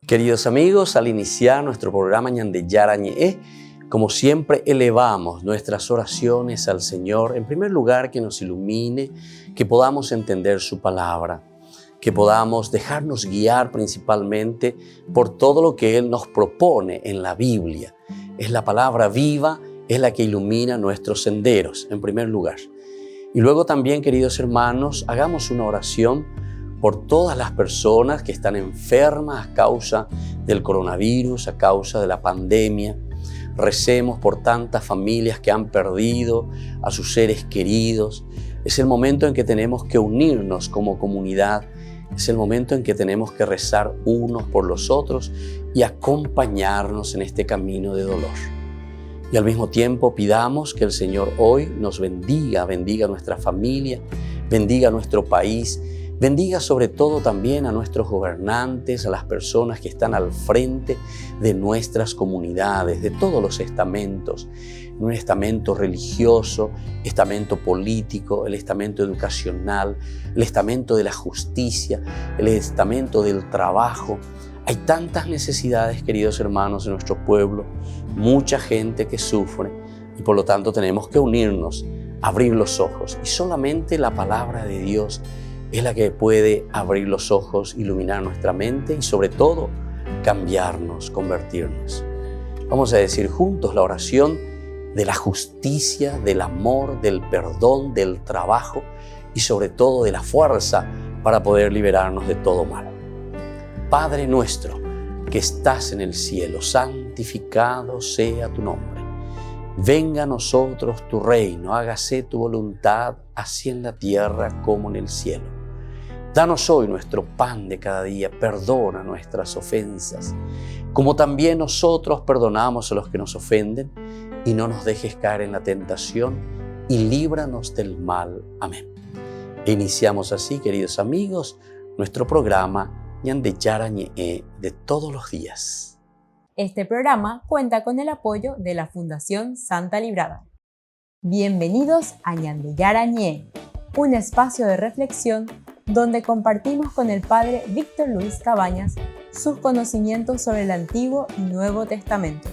Queridos amigos, al iniciar nuestro programa Ñande Yarañe, como siempre elevamos nuestras oraciones al Señor. En primer lugar, que nos ilumine, que podamos entender su palabra, que podamos dejarnos guiar principalmente por todo lo que Él nos propone en la Biblia. Es la palabra viva, es la que ilumina nuestros senderos, en primer lugar. Y luego también, queridos hermanos, hagamos una oración por todas las personas que están enfermas a causa del coronavirus, a causa de la pandemia. Recemos por tantas familias que han perdido a sus seres queridos. Es el momento en que tenemos que unirnos como comunidad. Es el momento en que tenemos que rezar unos por los otros y acompañarnos en este camino de dolor. Y al mismo tiempo pidamos que el Señor hoy nos bendiga nuestra familia, bendiga nuestro país, bendiga sobre todo también a nuestros gobernantes, a las personas que están al frente de nuestras comunidades, de todos los estamentos, un estamento religioso, estamento político, el estamento educacional, el estamento de la justicia, el estamento del trabajo. Hay tantas necesidades, queridos hermanos, en nuestro pueblo, mucha gente que sufre y por lo tanto tenemos que unirnos, abrir los ojos y solamente la palabra de Dios es la que puede abrir los ojos, iluminar nuestra mente y sobre todo cambiarnos, convertirnos. Vamos a decir juntos la oración de la justicia, del amor, del perdón, del trabajo y sobre todo de la fuerza para poder liberarnos de todo mal. Padre nuestro que estás en el cielo, santificado sea tu nombre. Venga a nosotros tu reino, hágase tu voluntad, así en la tierra como en el cielo. Danos hoy nuestro pan de cada día, perdona nuestras ofensas, como también nosotros perdonamos a los que nos ofenden, y no nos dejes caer en la tentación, y líbranos del mal. Amén. E iniciamos así, queridos amigos, nuestro programa Ñande Yarañe de todos los días. Este programa cuenta con el apoyo de la Fundación Santa Librada. Bienvenidos a Ñande Yarañe, un espacio de reflexión donde compartimos con el Padre Víctor Luis Cabañas sus conocimientos sobre el Antiguo y Nuevo Testamento.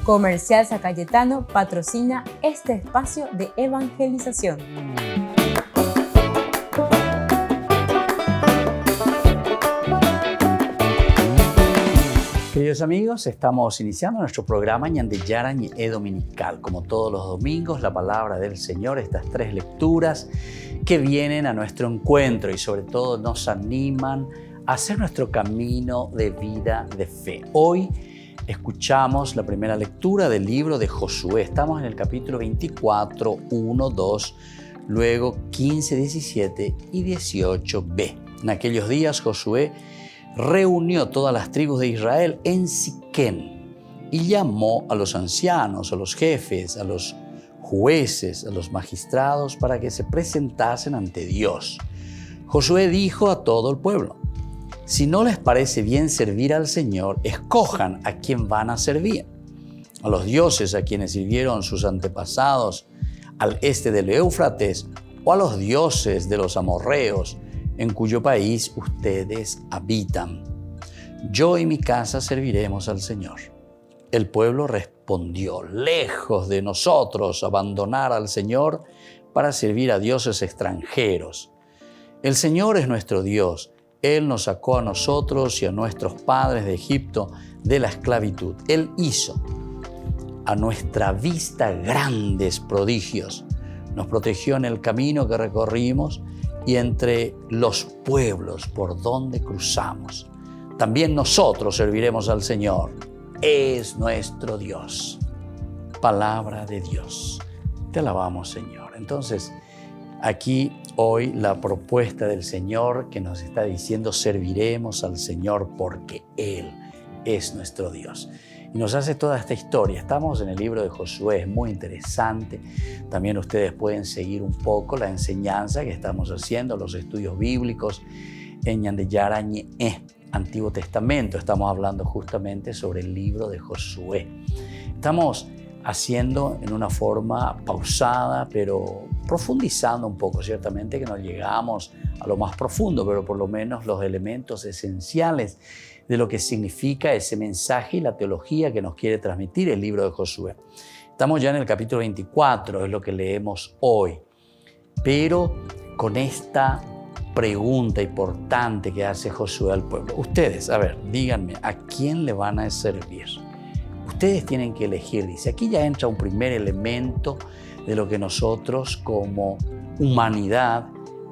Comercial San Cayetano patrocina este espacio de evangelización. Queridos amigos, estamos iniciando nuestro programa Ñande Yarañe dominical. Como todos los domingos, la palabra del Señor, estas tres lecturas que vienen a nuestro encuentro y sobre todo nos animan a hacer nuestro camino de vida de fe. Hoy escuchamos la primera lectura del libro de Josué. Estamos en el capítulo 24, 1, 2, luego 15, 17 y 18b. En aquellos días Josué reunió todas las tribus de Israel en Siquem y llamó a los ancianos, a los jefes, a los jueces, a los magistrados para que se presentasen ante Dios. Josué dijo a todo el pueblo: si no les parece bien servir al Señor, escojan a quién van a servir. A los dioses a quienes sirvieron sus antepasados al este del Éufrates, o a los dioses de los amorreos, en cuyo país ustedes habitan. Yo y mi casa serviremos al Señor. El pueblo respondió: lejos de nosotros abandonar al Señor para servir a dioses extranjeros. El Señor es nuestro Dios. Él nos sacó a nosotros y a nuestros padres de Egipto de la esclavitud. Él hizo a nuestra vista grandes prodigios. Nos protegió en el camino que recorrimos y entre los pueblos por donde cruzamos. También nosotros serviremos al Señor. Es nuestro Dios. Palabra de Dios. Te alabamos, Señor. Entonces, aquí hoy la propuesta del Señor que nos está diciendo: serviremos al Señor porque Él es nuestro Dios. Y nos hace toda esta historia. Estamos en el libro de Josué, es muy interesante. También ustedes pueden seguir un poco la enseñanza que estamos haciendo, los estudios bíblicos en Ñande Yarañe, Antiguo Testamento. Estamos hablando justamente sobre el libro de Josué. Estamos haciendo en una forma pausada, pero profundizando un poco, ciertamente que no llegamos a lo más profundo, pero por lo menos los elementos esenciales de lo que significa ese mensaje y la teología que nos quiere transmitir el libro de Josué. Estamos ya en el capítulo 24, es lo que leemos hoy, pero con esta pregunta importante que hace Josué al pueblo. Ustedes, a ver, díganme, ¿a quién le van a servir? Ustedes tienen que elegir, dice. Aquí ya entra un primer elemento de lo que nosotros como humanidad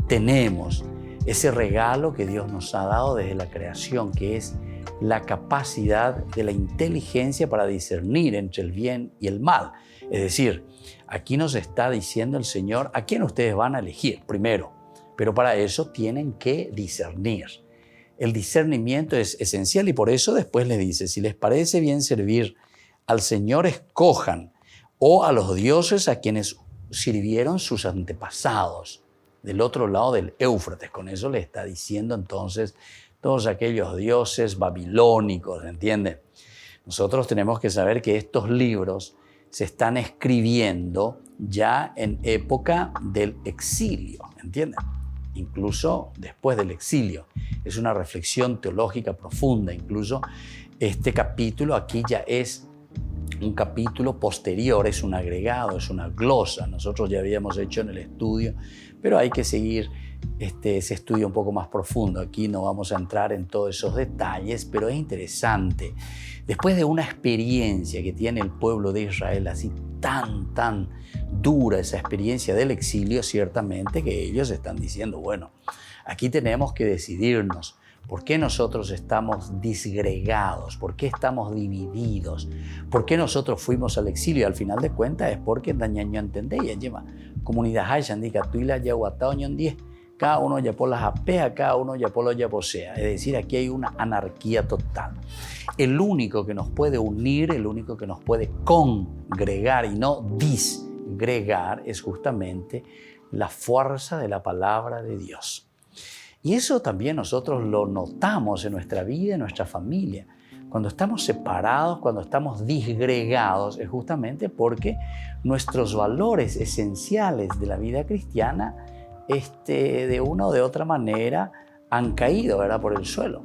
tenemos, ese regalo que Dios nos ha dado desde la creación, que es la capacidad de la inteligencia para discernir entre el bien y el mal. Es decir, aquí nos está diciendo el Señor a quién ustedes van a elegir primero, pero para eso tienen que discernir. El discernimiento es esencial y por eso después les dice, si les parece bien servir al Señor, escojan, o a los dioses a quienes sirvieron sus antepasados, del otro lado del Éufrates. Con eso le está diciendo entonces todos aquellos dioses babilónicos, ¿entienden? Nosotros tenemos que saber que estos libros se están escribiendo ya en época del exilio, ¿entienden? Incluso después del exilio. Es una reflexión teológica profunda. Incluso este capítulo aquí ya es un capítulo posterior, es un agregado, es una glosa. Nosotros ya habíamos hecho en el estudio, pero hay que seguir ese estudio un poco más profundo. Aquí no vamos a entrar en todos esos detalles, pero es interesante. Después de una experiencia que tiene el pueblo de Israel, así tan dura, esa experiencia del exilio, ciertamente que ellos están diciendo, bueno, aquí tenemos que decidirnos. ¿Por qué nosotros estamos disgregados? ¿Por qué estamos divididos? ¿Por qué nosotros fuimos al exilio? Al final de cuentas es porque dañaño entendéis, lleva comunidad hayandica tuila yahuataoñon 10, cada uno ya por las apea, cada uno ya por lo ya posea. Es decir, aquí hay una anarquía total. El único que nos puede unir, el único que nos puede congregar y no disgregar es justamente la fuerza de la palabra de Dios. Y eso también nosotros lo notamos en nuestra vida, en nuestra familia. Cuando estamos separados, cuando estamos disgregados, es justamente porque nuestros valores esenciales de la vida cristiana, de una o de otra manera, han caído, ¿verdad?, por el suelo.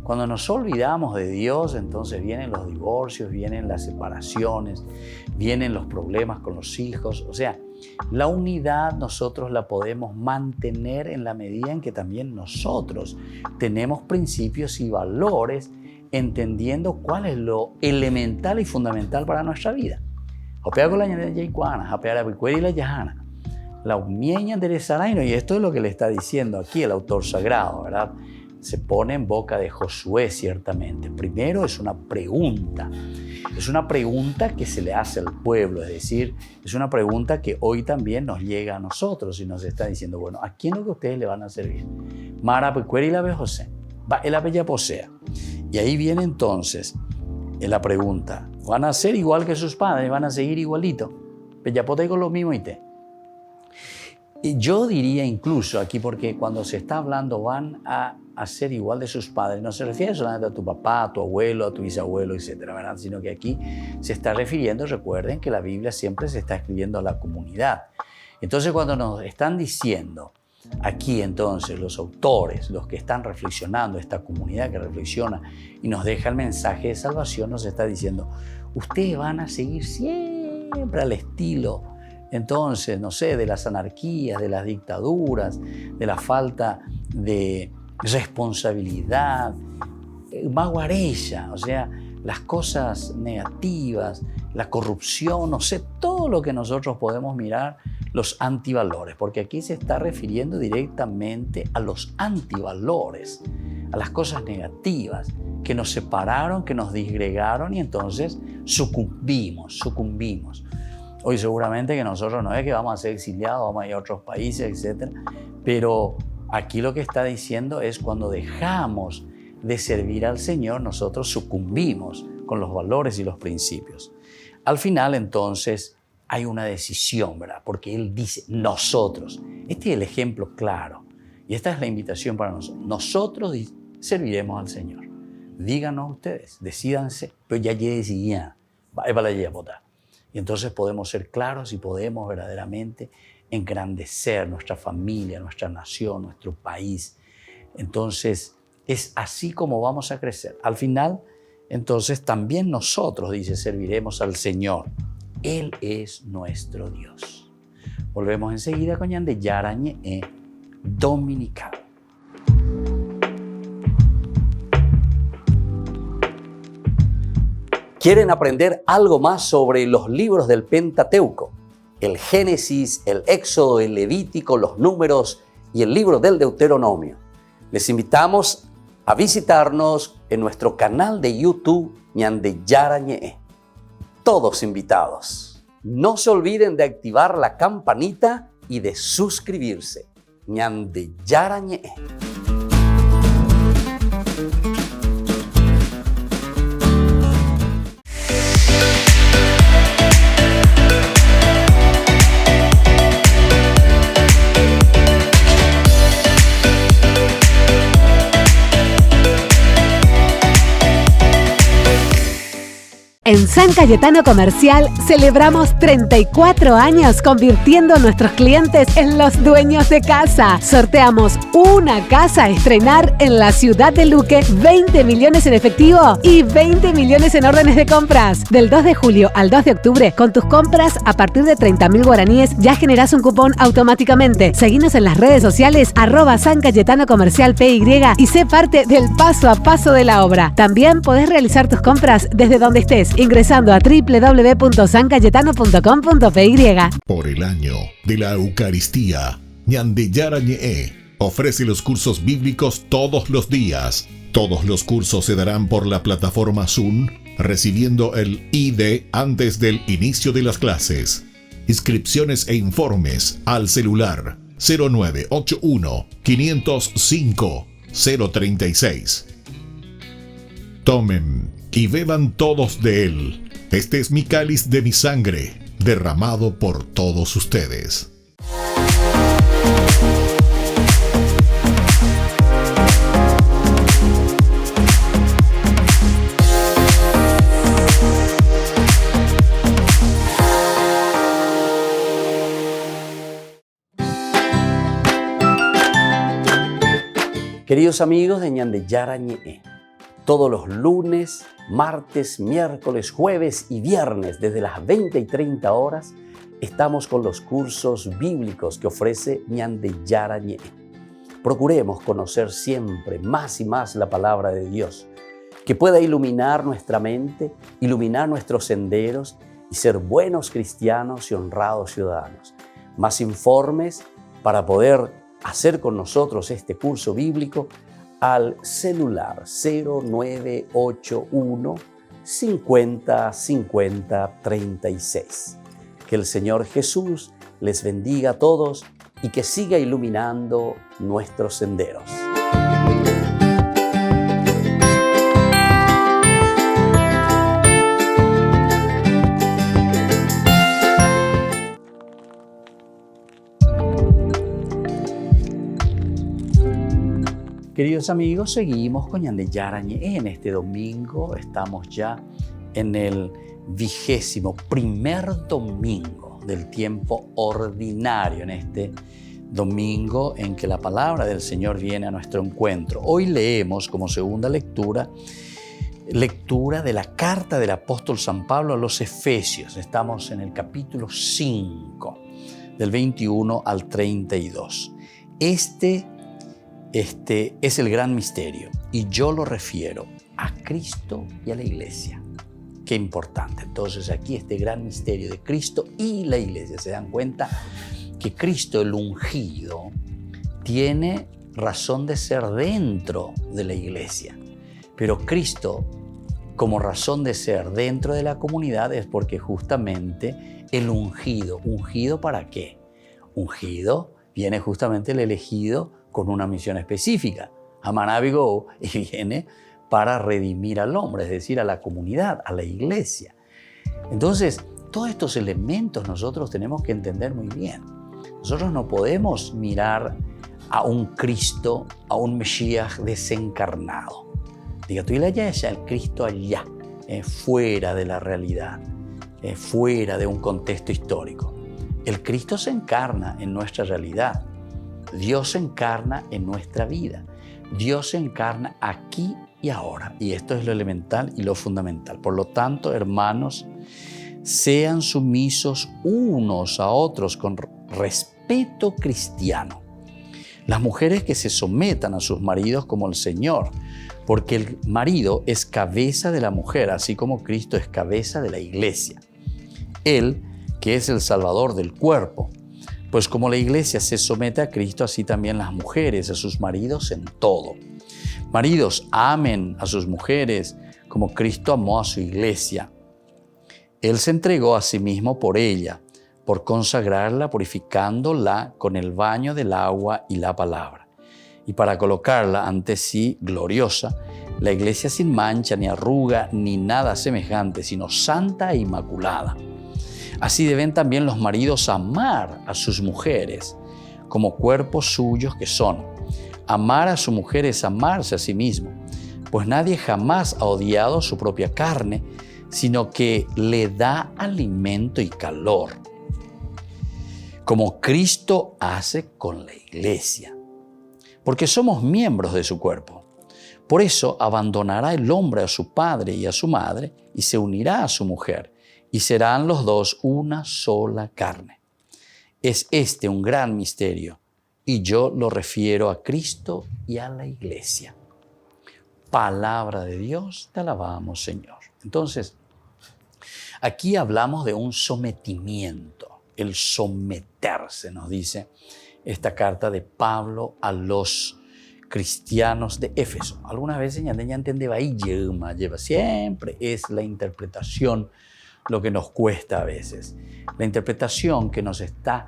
Cuando nos olvidamos de Dios, entonces vienen los divorcios, vienen las separaciones, vienen los problemas con los hijos. O sea, la unidad nosotros la podemos mantener en la medida en que también nosotros tenemos principios y valores, entendiendo cuál es lo elemental y fundamental para nuestra vida. La umieña enderezaraino, y esto es lo que le está diciendo aquí el autor sagrado, ¿verdad? Se pone en boca de Josué ciertamente. Primero es una pregunta que se le hace al pueblo, es decir, es una pregunta que hoy también nos llega a nosotros y nos está diciendo, bueno, ¿a quién es que ustedes le van a servir? Mara pecueri la ve José, va el bella posea. Y ahí viene entonces la pregunta, ¿van a ser igual que sus padres? ¿Van a seguir igualito? Bellapote con lo mismo y te. Y yo diría incluso aquí, porque cuando se está hablando van a ser igual de sus padres, no se refiere solamente a tu papá, a tu abuelo, a tu bisabuelo, etcétera, ¿verdad? Sino que aquí se está refiriendo, recuerden que la Biblia siempre se está escribiendo a la comunidad. Entonces, cuando nos están diciendo aquí, entonces, los autores, los que están reflexionando, esta comunidad que reflexiona y nos deja el mensaje de salvación, nos está diciendo, ustedes van a seguir siempre al estilo, entonces, no sé, de las anarquías, de las dictaduras, de la falta de responsabilidad, maguarella, o sea, las cosas negativas, la corrupción, no sé, todo lo que nosotros podemos mirar, los antivalores, porque aquí se está refiriendo directamente a los antivalores, a las cosas negativas que nos separaron, que nos disgregaron y entonces sucumbimos. Hoy seguramente que nosotros no es que vamos a ser exiliados, vamos a ir a otros países, etc. Pero aquí lo que está diciendo es cuando dejamos de servir al Señor, nosotros sucumbimos con los valores y los principios. Al final, entonces, hay una decisión, ¿verdad? Porque Él dice, nosotros. Este es el ejemplo claro. Y esta es la invitación para nosotros. Nosotros serviremos al Señor. Díganos ustedes, decídanse, pero ya decidían. Va para la votar. Y entonces podemos ser claros y podemos verdaderamente engrandecer nuestra familia, nuestra nación, nuestro país. Entonces, es así como vamos a crecer. Al final, entonces, también nosotros, dice, serviremos al Señor. Él es nuestro Dios. Volvemos enseguida con Ñande Yarañe Dominical. ¿Quieren aprender algo más sobre los libros del Pentateuco? El Génesis, el Éxodo, el Levítico, los Números y el libro del Deuteronomio. Les invitamos a visitarnos en nuestro canal de YouTube Ñande Yarañe. Todos invitados. No se olviden de activar la campanita y de suscribirse. Ñande Yarañe. En San Cayetano Comercial celebramos 34 años convirtiendo a nuestros clientes en los dueños de casa. Sorteamos una casa a estrenar en la ciudad de Luque, 20 millones en efectivo y 20 millones en órdenes de compras. Del 2 de julio al 2 de octubre, con tus compras a partir de 30.000 guaraníes ya generás un cupón automáticamente. Seguinos en las redes sociales @San Cayetano Comercial PY y sé parte del paso a paso de la obra. También podés realizar tus compras desde donde estés, ingresando a www.sancayetano.com.py. Por el año de la Eucaristía, Ñande Yarañe ofrece los cursos bíblicos todos los días. Todos los cursos se darán por la plataforma Zoom, recibiendo el ID antes del inicio de las clases. Inscripciones e informes al celular 0981 505 036. Tomen y beban todos de él. Este es mi cáliz de mi sangre, derramado por todos ustedes. Queridos amigos de Ñande Yarañe, todos los lunes, martes, miércoles, jueves y viernes desde las 20 y 30 horas estamos con los cursos bíblicos que ofrece Ñande Yarañe. Procuremos conocer siempre más y más la palabra de Dios, que pueda iluminar nuestra mente, iluminar nuestros senderos y ser buenos cristianos y honrados ciudadanos. Más informes para poder hacer con nosotros este curso bíblico al celular 0981 50 50 36. Que el Señor Jesús les bendiga a todos y que siga iluminando nuestros senderos. Queridos amigos, seguimos con Ñande Yarañe. En este domingo estamos ya en el 21º domingo del tiempo ordinario, en este domingo en que la palabra del Señor viene a nuestro encuentro. Hoy leemos como segunda lectura de la carta del apóstol San Pablo a los Efesios. Estamos en el capítulo 5, del 21 al 32. Este es el gran misterio y yo lo refiero a Cristo y a la Iglesia. Qué importante. Entonces aquí este gran misterio de Cristo y la Iglesia. Se dan cuenta que Cristo, el ungido, tiene razón de ser dentro de la Iglesia. Pero Cristo, como razón de ser dentro de la comunidad, es porque justamente el ungido. ¿Ungido para qué? Ungido viene justamente el elegido con una misión específica. Amanabigo, y viene para redimir al hombre, es decir, a la comunidad, a la iglesia. Entonces, todos estos elementos nosotros tenemos que entender muy bien. Nosotros no podemos mirar a un Cristo, a un Mesías desencarnado. Diga, tú y la ya es el Cristo allá, fuera de la realidad. fuera de un contexto histórico. El Cristo se encarna en nuestra realidad. Dios se encarna en nuestra vida. Dios se encarna aquí y ahora. Y esto es lo elemental y lo fundamental. Por lo tanto, hermanos, sean sumisos unos a otros con respeto cristiano. Las mujeres que se sometan a sus maridos como el Señor, porque el marido es cabeza de la mujer, así como Cristo es cabeza de la iglesia. Él, que es el Salvador del cuerpo. Pues como la iglesia se somete a Cristo, así también las mujeres a sus maridos en todo. Maridos, amen a sus mujeres como Cristo amó a su iglesia. Él se entregó a sí mismo por ella, por consagrarla, purificándola con el baño del agua y la palabra, y para colocarla ante sí gloriosa, la iglesia sin mancha, ni arruga, ni nada semejante, sino santa e inmaculada. Así deben también los maridos amar a sus mujeres como cuerpos suyos que son. Amar a su mujer es amarse a sí mismo, pues nadie jamás ha odiado su propia carne, sino que le da alimento y calor, como Cristo hace con la iglesia, porque somos miembros de su cuerpo. Por eso abandonará el hombre a su padre y a su madre y se unirá a su mujer, y serán los dos una sola carne. Es este un gran misterio, y yo lo refiero a Cristo y a la iglesia. Palabra de Dios, te alabamos, Señor. Entonces, aquí hablamos de un sometimiento, el someterse, nos dice esta carta de Pablo a los cristianos de Éfeso. Algunas veces ya entendeba ahí lleva, siempre es la interpretación lo que nos cuesta a veces. La interpretación que nos está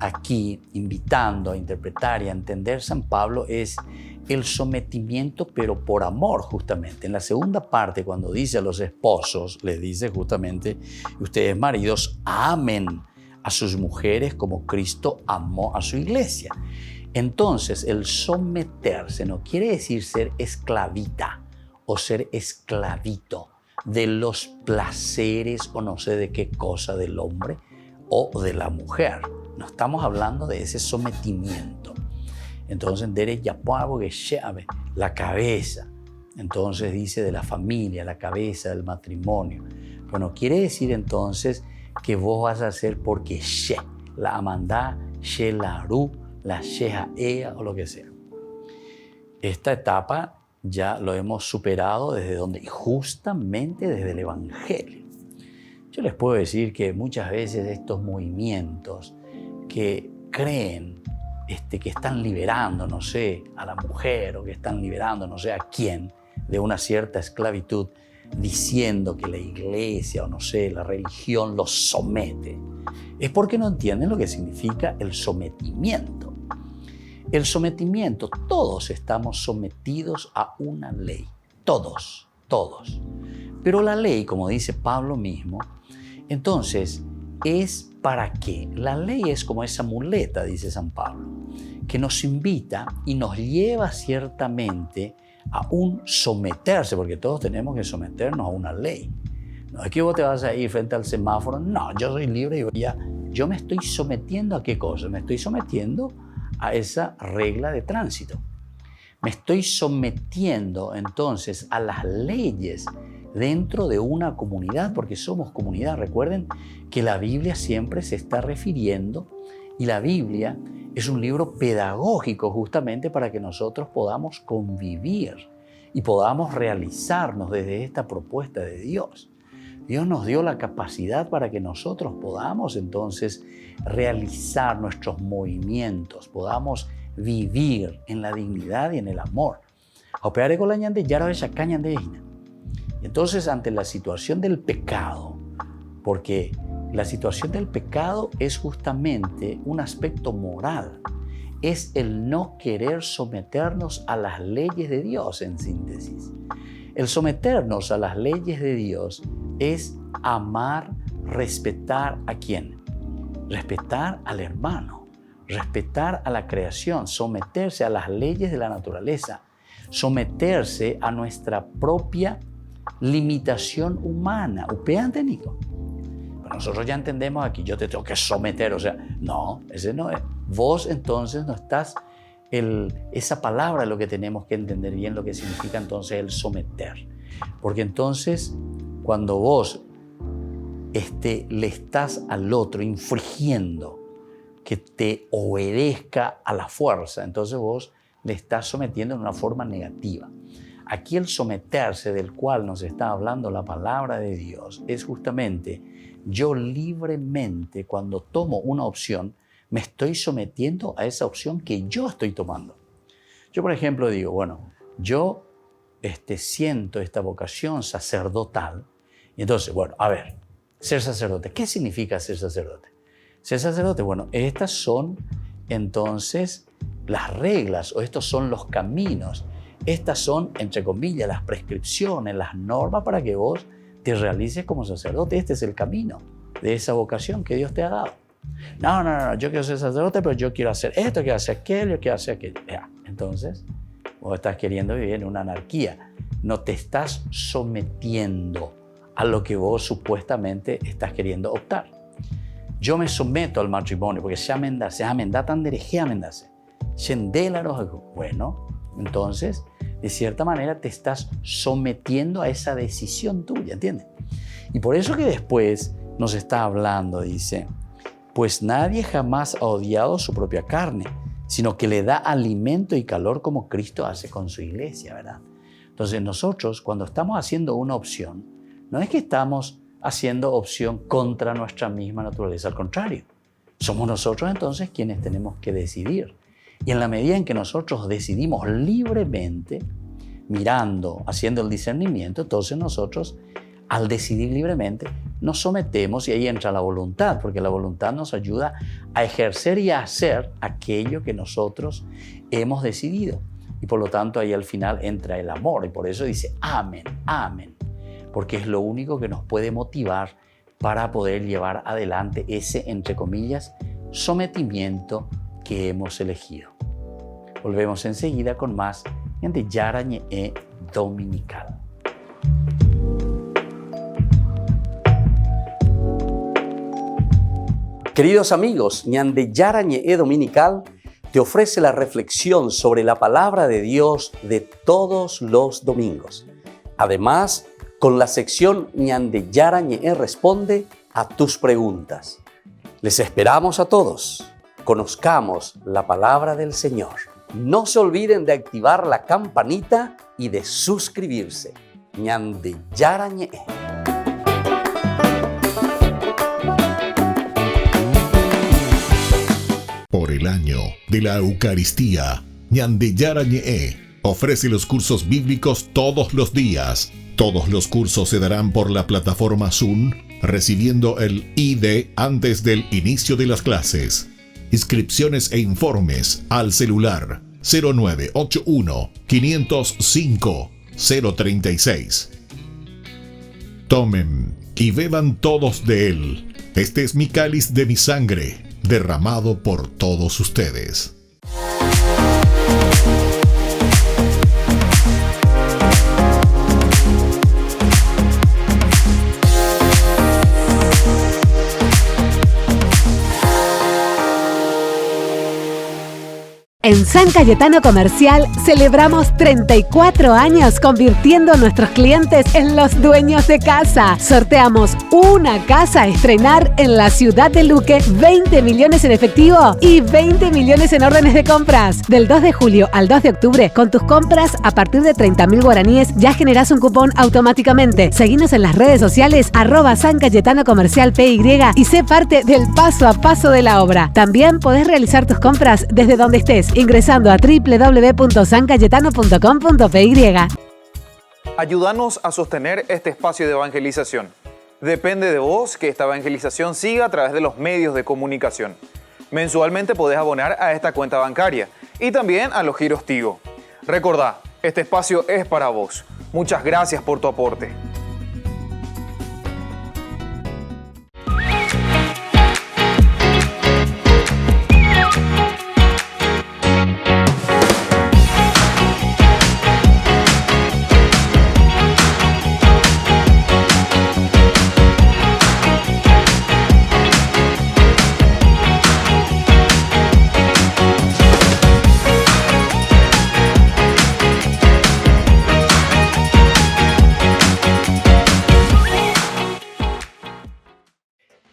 aquí invitando a interpretar y a entender San Pablo es el sometimiento, pero por amor, justamente. En la segunda parte, cuando dice a los esposos, les dice justamente, ustedes maridos, amen a sus mujeres como Cristo amó a su iglesia. Entonces, el someterse no quiere decir ser esclavita o ser esclavito de los placeres o no sé de qué cosa del hombre o de la mujer. No estamos hablando de ese sometimiento. Entonces, la cabeza. Entonces dice de la familia, la cabeza del matrimonio. Pero no quiere decir entonces que vos vas a hacer porque la amandá, la aru, la ea o lo que sea. Esta etapa ya lo hemos superado desde donde, justamente desde el Evangelio. Yo les puedo decir que muchas veces estos movimientos que creen que están liberando, no sé, a la mujer o que están liberando, no sé a quién, de una cierta esclavitud, diciendo que la iglesia o no sé, la religión los somete, es porque no entienden lo que significa el sometimiento. El sometimiento, todos estamos sometidos a una ley, todos. Pero la ley, como dice Pablo mismo, entonces es para qué. La ley es como esa muleta, dice San Pablo, que nos invita y nos lleva ciertamente a un someterse, porque todos tenemos que someternos a una ley. No es que vos te vas a ir frente al semáforo, no, yo soy libre y yo me estoy sometiendo a qué cosa, me estoy sometiendo a esa regla de tránsito. Me estoy sometiendo entonces a las leyes dentro de una comunidad, porque somos comunidad. Recuerden que la Biblia siempre se está refiriendo, y la Biblia es un libro pedagógico justamente para que nosotros podamos convivir y podamos realizarnos desde esta propuesta de Dios. Dios nos dio la capacidad para que nosotros podamos entonces realizar nuestros movimientos, podamos vivir en la dignidad y en el amor. Entonces, ante la situación del pecado, porque la situación del pecado es justamente un aspecto moral, es el no querer someternos a las leyes de Dios, en síntesis. El someternos a las leyes de Dios es amar, respetar ¿a quién? Respetar al hermano, respetar a la creación, someterse a las leyes de la naturaleza, someterse a nuestra propia limitación humana. Upeante, Nico. Pero nosotros ya entendemos aquí, yo te tengo que someter, o sea, no, ese no es. Vos entonces no estás, esa palabra es lo que tenemos que entender bien lo que significa entonces el someter. Porque entonces, cuando vos le estás al otro infringiendo que te obedezca a la fuerza, entonces vos le estás sometiendo en una forma negativa. Aquí el someterse del cual nos está hablando la palabra de Dios es justamente yo libremente, cuando tomo una opción, me estoy sometiendo a esa opción que yo estoy tomando. Yo, por ejemplo, digo, bueno, yo siento esta vocación sacerdotal. Y entonces, bueno, a ver, ser sacerdote. ¿Qué significa ser sacerdote? Ser sacerdote, bueno, estas son entonces las reglas o estos son los caminos. Estas son, entre comillas, las prescripciones, las normas para que vos te realices como sacerdote. Este es el camino de esa vocación que Dios te ha dado. No, yo quiero ser sacerdote, pero yo quiero hacer esto, quiero hacer aquello, quiero hacer aquello. Ya, entonces, vos estás queriendo vivir en una anarquía. No te estás sometiendo a lo que vos supuestamente estás queriendo optar. Yo me someto al matrimonio porque se amendatan dereje amendase. Bueno, entonces, de cierta manera te estás sometiendo a esa decisión tuya, ¿entiendes? Y por eso que después nos está hablando, dice, pues nadie jamás ha odiado su propia carne, sino que le da alimento y calor como Cristo hace con su iglesia, ¿verdad? Entonces nosotros cuando estamos haciendo una opción, no es que estamos haciendo opción contra nuestra misma naturaleza, al contrario, somos nosotros entonces quienes tenemos que decidir. Y en la medida en que nosotros decidimos libremente, mirando, haciendo el discernimiento, entonces nosotros, al decidir libremente, nos sometemos y ahí entra la voluntad, porque la voluntad nos ayuda a ejercer y a hacer aquello que nosotros hemos decidido. Y por lo tanto ahí al final entra el amor y por eso dice amén, amén, porque es lo único que nos puede motivar para poder llevar adelante ese, entre comillas, sometimiento que hemos elegido. Volvemos enseguida con más Ñande Yarañe Dominical. Queridos amigos, Ñande Yarañe Dominical te ofrece la reflexión sobre la palabra de Dios de todos los domingos. Además, con la sección Ñande Yarañe responde a tus preguntas. Les esperamos a todos. Conozcamos la palabra del Señor. No se olviden de activar la campanita y de suscribirse. Ñande Yarañe. Por el año de la Eucaristía, Ñande Yarañe ofrece los cursos bíblicos todos los días. Todos los cursos se darán por la plataforma Zoom, recibiendo el ID antes del inicio de las clases. Inscripciones e informes al celular 0981 505 036. Tomen y beban todos de él. Este es mi cáliz de mi sangre, derramado por todos ustedes. En San Cayetano Comercial celebramos 34 años convirtiendo a nuestros clientes en los dueños de casa. Sorteamos una casa a estrenar en la ciudad de Luque, 20 millones en efectivo y 20 millones en órdenes de compras. Del 2 de julio al 2 de octubre, con tus compras a partir de 30.000 guaraníes ya generás un cupón automáticamente. Seguinos en las redes sociales @San Cayetano Comercial PY y sé parte del paso a paso de la obra. También podés realizar tus compras desde donde estés, ingresando a www.sancayetano.com.py. Ayúdanos a sostener este espacio de evangelización. Depende de vos que esta evangelización siga a través de los medios de comunicación. Mensualmente podés abonar a esta cuenta bancaria y también a los giros Tigo. Recordá, este espacio es para vos. Muchas gracias por tu aporte.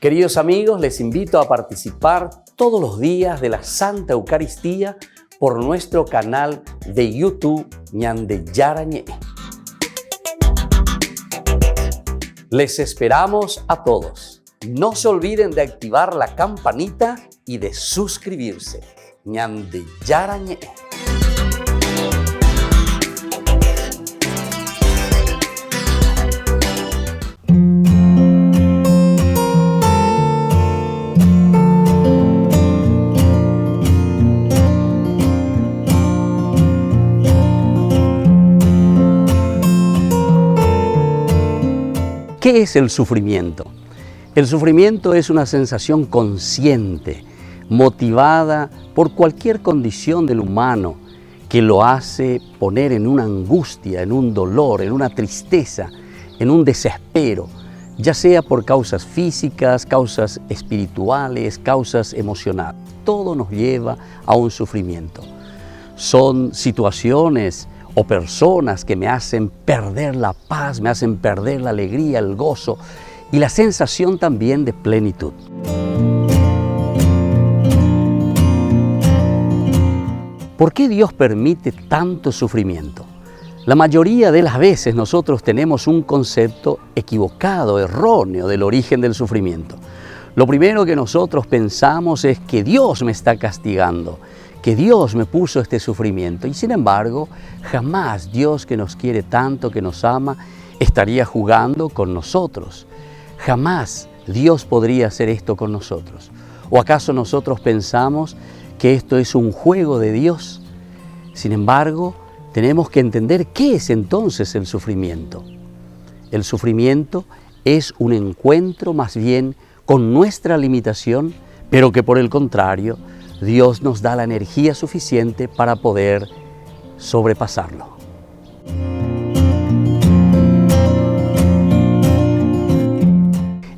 Queridos amigos, les invito a participar todos los días de la Santa Eucaristía por nuestro canal de YouTube Ñande Yarañe. Les esperamos a todos. No se olviden de activar la campanita y de suscribirse. Ñande Yarañe. ¿Qué es el sufrimiento? El sufrimiento es una sensación consciente, motivada por cualquier condición del humano que lo hace poner en una angustia, en un dolor, en una tristeza, en un desespero, ya sea por causas físicas, causas espirituales, causas emocionales. Todo nos lleva a un sufrimiento. Son situaciones o personas que me hacen perder la paz, me hacen perder la alegría, el gozo y la sensación también de plenitud. ¿Por qué Dios permite tanto sufrimiento? La mayoría de las veces nosotros tenemos un concepto equivocado, erróneo del origen del sufrimiento. Lo primero que nosotros pensamos es que Dios me está castigando, que Dios me puso este sufrimiento. Y sin embargo, jamás Dios, que nos quiere tanto, que nos ama, estaría jugando con nosotros. Jamás Dios podría hacer esto con nosotros. ¿O acaso nosotros pensamos que esto es un juego de Dios? Sin embargo, tenemos que entender qué es entonces el sufrimiento. El sufrimiento es un encuentro más bien con nuestra limitación, pero que por el contrario, Dios nos da la energía suficiente para poder sobrepasarlo.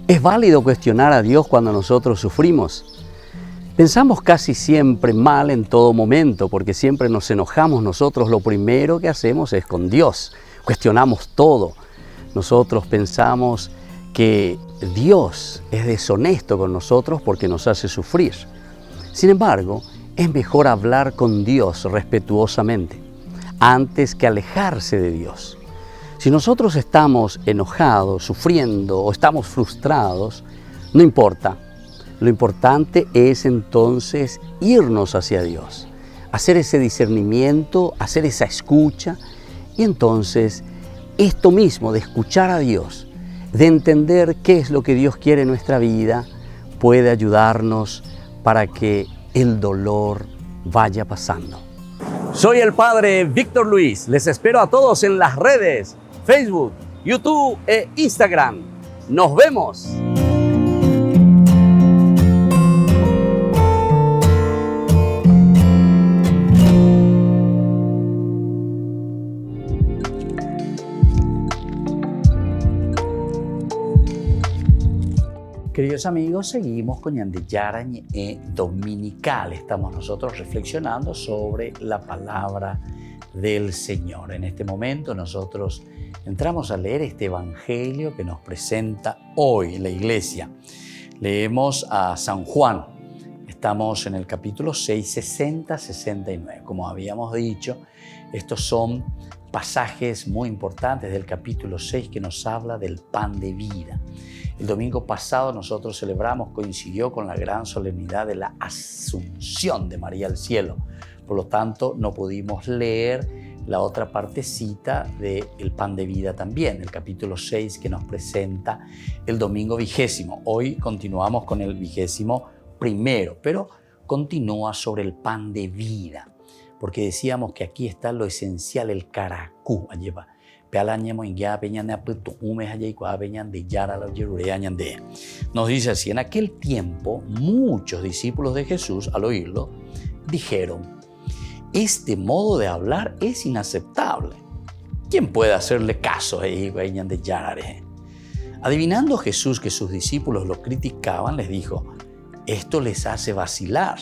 ¿Es válido cuestionar a Dios cuando nosotros sufrimos? Pensamos casi siempre mal en todo momento, porque siempre nos enojamos nosotros. Lo primero que hacemos es con Dios. Cuestionamos todo. Nosotros pensamos que Dios es deshonesto con nosotros porque nos hace sufrir. Sin embargo, es mejor hablar con Dios respetuosamente antes que alejarse de Dios. Si nosotros estamos enojados, sufriendo o estamos frustrados, no importa. Lo importante es entonces irnos hacia Dios, hacer ese discernimiento, hacer esa escucha y entonces esto mismo de escuchar a Dios, de entender qué es lo que Dios quiere en nuestra vida, puede ayudarnos para que el dolor vaya pasando. Soy el Padre Víctor Luis. Les espero a todos en las redes, Facebook, YouTube e Instagram. ¡Nos vemos! Queridos amigos, seguimos con Ñande Yarañe Dominical. Estamos nosotros reflexionando sobre la palabra del Señor. En este momento nosotros entramos a leer este evangelio que nos presenta hoy la iglesia. Leemos a San Juan. Estamos en el capítulo 6, 60-69. Como habíamos dicho, estos son pasajes muy importantes del capítulo 6 que nos habla del pan de vida. El domingo pasado nosotros celebramos, coincidió con la gran solemnidad de la Asunción de María al cielo. Por lo tanto, no pudimos leer la otra partecita del pan de vida también, el capítulo 6 que nos presenta el domingo 20. Hoy continuamos con el 21º, pero continúa sobre el pan de vida, porque decíamos que aquí está lo esencial, el caracú. Nos dice así: en aquel tiempo muchos discípulos de Jesús, al oírlo, dijeron: este modo de hablar es inaceptable. ¿Quién puede hacerle caso? Adivinando Jesús que sus discípulos lo criticaban, les dijo: esto les hace vacilar.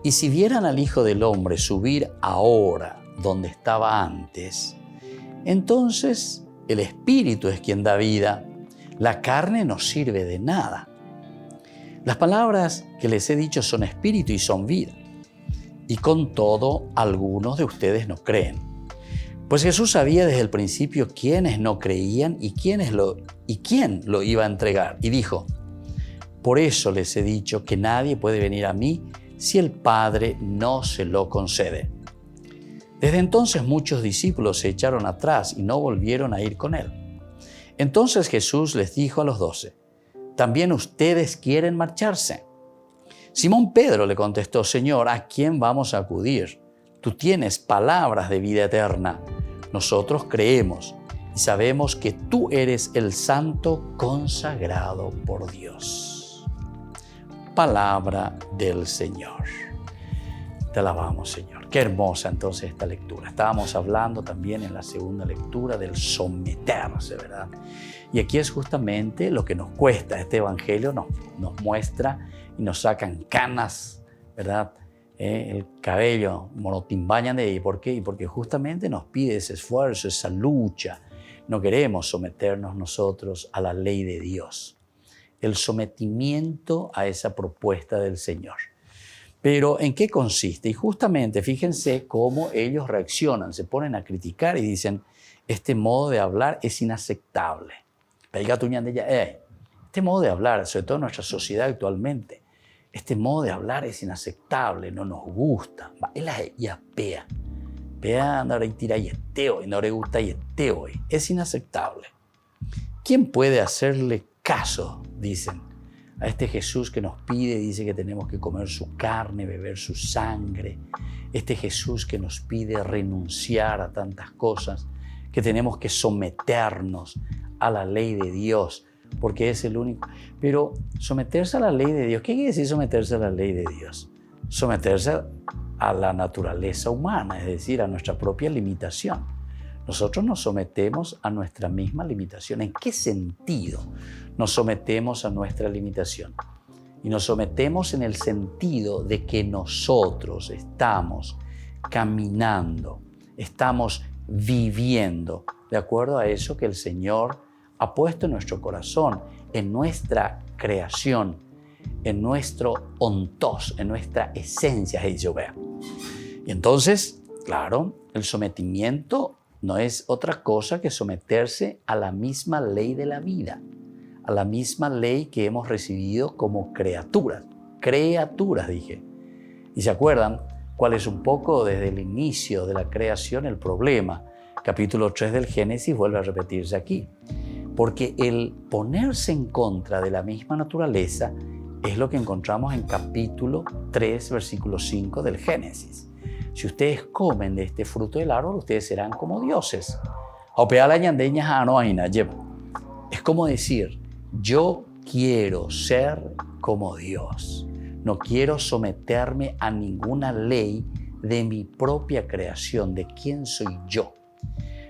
Y si vieran al Hijo del Hombre subir ahora donde estaba antes, entonces el Espíritu es quien da vida, la carne no sirve de nada. Las palabras que les he dicho son espíritu y son vida. Y con todo, algunos de ustedes no creen. Pues Jesús sabía desde el principio quiénes no creían y quién lo iba a entregar. Y dijo, por eso les he dicho que nadie puede venir a mí si el Padre no se lo concede. Desde entonces muchos discípulos se echaron atrás y no volvieron a ir con él. Entonces Jesús les dijo a los 12, ¿también ustedes quieren marcharse? Simón Pedro le contestó, Señor, ¿a quién vamos a acudir? Tú tienes palabras de vida eterna. Nosotros creemos y sabemos que tú eres el Santo consagrado por Dios. Palabra del Señor. Te alabamos, Señor. Qué hermosa entonces esta lectura. Estábamos hablando también en la segunda lectura del someterse, ¿verdad? Y aquí es justamente lo que nos cuesta. Este evangelio nos muestra y nos sacan canas, ¿verdad? El cabello, monotimbañan de ahí. ¿Por qué? Y porque justamente nos pide ese esfuerzo, esa lucha. No queremos someternos nosotros a la ley de Dios. El sometimiento a esa propuesta del Señor. Pero ¿en qué consiste? Y justamente fíjense cómo ellos reaccionan, se ponen a criticar y dicen, este modo de hablar es inaceptable. Este modo de hablar, sobre todo en nuestra sociedad actualmente, este modo de hablar es inaceptable, no nos gusta. Es inaceptable. ¿Quién puede hacerle caso? Dicen. A este Jesús que nos pide, dice que tenemos que comer su carne, beber su sangre. Este Jesús que nos pide renunciar a tantas cosas, que tenemos que someternos a la ley de Dios, porque es el único. Pero someterse a la ley de Dios, ¿qué quiere decir someterse a la ley de Dios? Someterse a la naturaleza humana, es decir, a nuestra propia limitación. Nosotros nos sometemos a nuestra misma limitación. ¿En qué sentido nos sometemos a nuestra limitación? Y nos sometemos en el sentido de que nosotros estamos caminando, estamos viviendo de acuerdo a eso que el Señor ha puesto en nuestro corazón, en nuestra creación, en nuestro ontos, en nuestra esencia. Y entonces, claro, el sometimiento no es otra cosa que someterse a la misma ley de la vida, a la misma ley que hemos recibido como criaturas. Criaturas, dije. ¿Y se acuerdan cuál es un poco desde el inicio de la creación el problema? Capítulo 3 del Génesis vuelve a repetirse aquí. Porque el ponerse en contra de la misma naturaleza es lo que encontramos en capítulo 3, versículo 5 del Génesis. Si ustedes comen de este fruto del árbol, ustedes serán como dioses. Es como decir, yo quiero ser como Dios. No quiero someterme a ninguna ley de mi propia creación, de quién soy yo.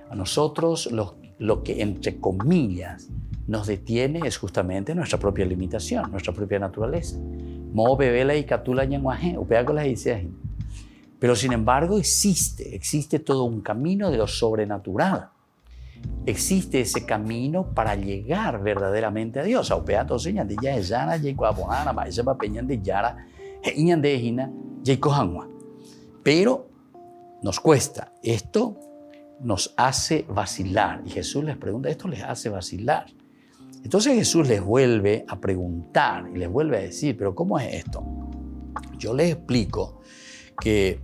A nosotros lo que, entre comillas, nos detiene es justamente nuestra propia limitación, nuestra propia naturaleza. Pero sin embargo existe todo un camino de lo sobrenatural. Existe ese camino para llegar verdaderamente a Dios. Pero nos cuesta. Esto nos hace vacilar. Y Jesús les pregunta, ¿esto les hace vacilar? Entonces Jesús les vuelve a preguntar y les vuelve a decir, ¿pero cómo es esto? Yo les explico que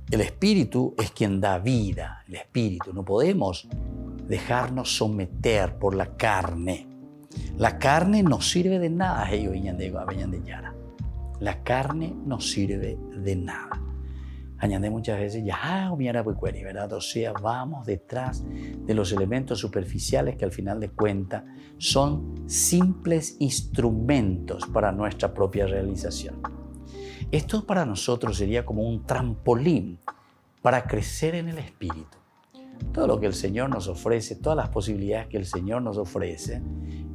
el Espíritu es quien da vida, el Espíritu. No podemos dejarnos someter por la carne. La carne no sirve de nada. La carne no sirve de nada. Añade muchas veces, ¿verdad? O sea, vamos detrás de los elementos superficiales que al final de cuentas son simples instrumentos para nuestra propia realización. Esto para nosotros sería como un trampolín para crecer en el Espíritu. Todo lo que el Señor nos ofrece, todas las posibilidades que el Señor nos ofrece,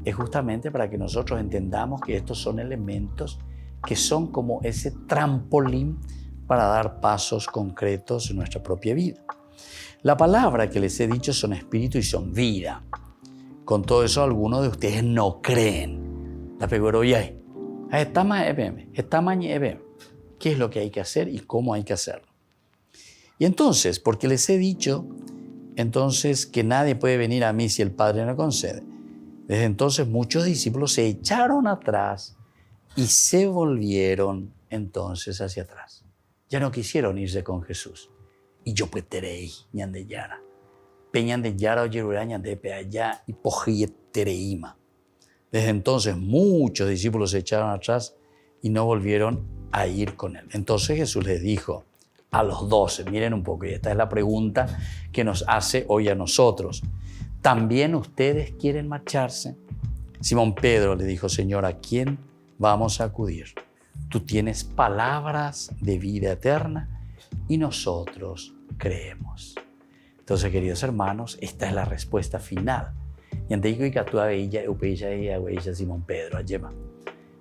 es justamente para que nosotros entendamos que estos son elementos que son como ese trampolín para dar pasos concretos en nuestra propia vida. La palabra que les he dicho son espíritu y son vida. Con todo eso, algunos de ustedes no creen. La peguero ya ¿Qué es lo que hay que hacer y cómo hay que hacerlo? Y entonces, porque les he dicho entonces que nadie puede venir a mí si el Padre no concede. Desde entonces muchos discípulos se echaron atrás y se volvieron entonces hacia atrás. Ya no quisieron irse con Jesús. Y yo pues terei, ñande yara. Peñan de yara o yerura ñande pe allá y pojie tereima. Desde entonces muchos discípulos se echaron atrás y no volvieron a ir con él. Entonces Jesús les dijo a los 12, miren un poco, y esta es la pregunta que nos hace hoy a nosotros. ¿También ustedes quieren marcharse? Simón Pedro le dijo, Señor, ¿a quién vamos a acudir? Tú tienes palabras de vida eterna y nosotros creemos. Entonces, queridos hermanos, esta es la respuesta final. Y ante digo que tú ella Simón Pedro, ayema.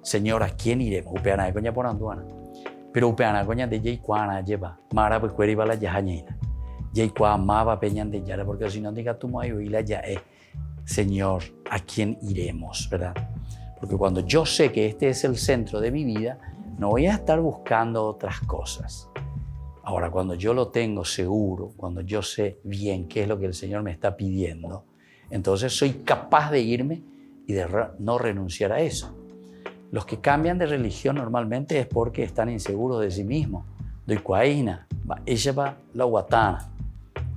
Señor, ¿a quién iremos? Upeana de coña por anduana. Pero upeana coña de Jayquana lleva. Mara pues cueri bala yajañina. Jayqua amaba peñan de yara porque si no diga tú mayo y la ya Señor, ¿a quién iremos? ¿Verdad? Porque cuando yo sé que este es el centro de mi vida, no voy a estar buscando otras cosas. Ahora, cuando yo lo tengo seguro, cuando yo sé bien qué es lo que el Señor me está pidiendo, entonces soy capaz de irme y de no renunciar a eso. Los que cambian de religión normalmente es porque están inseguros de sí mismos. Ella va la guatana.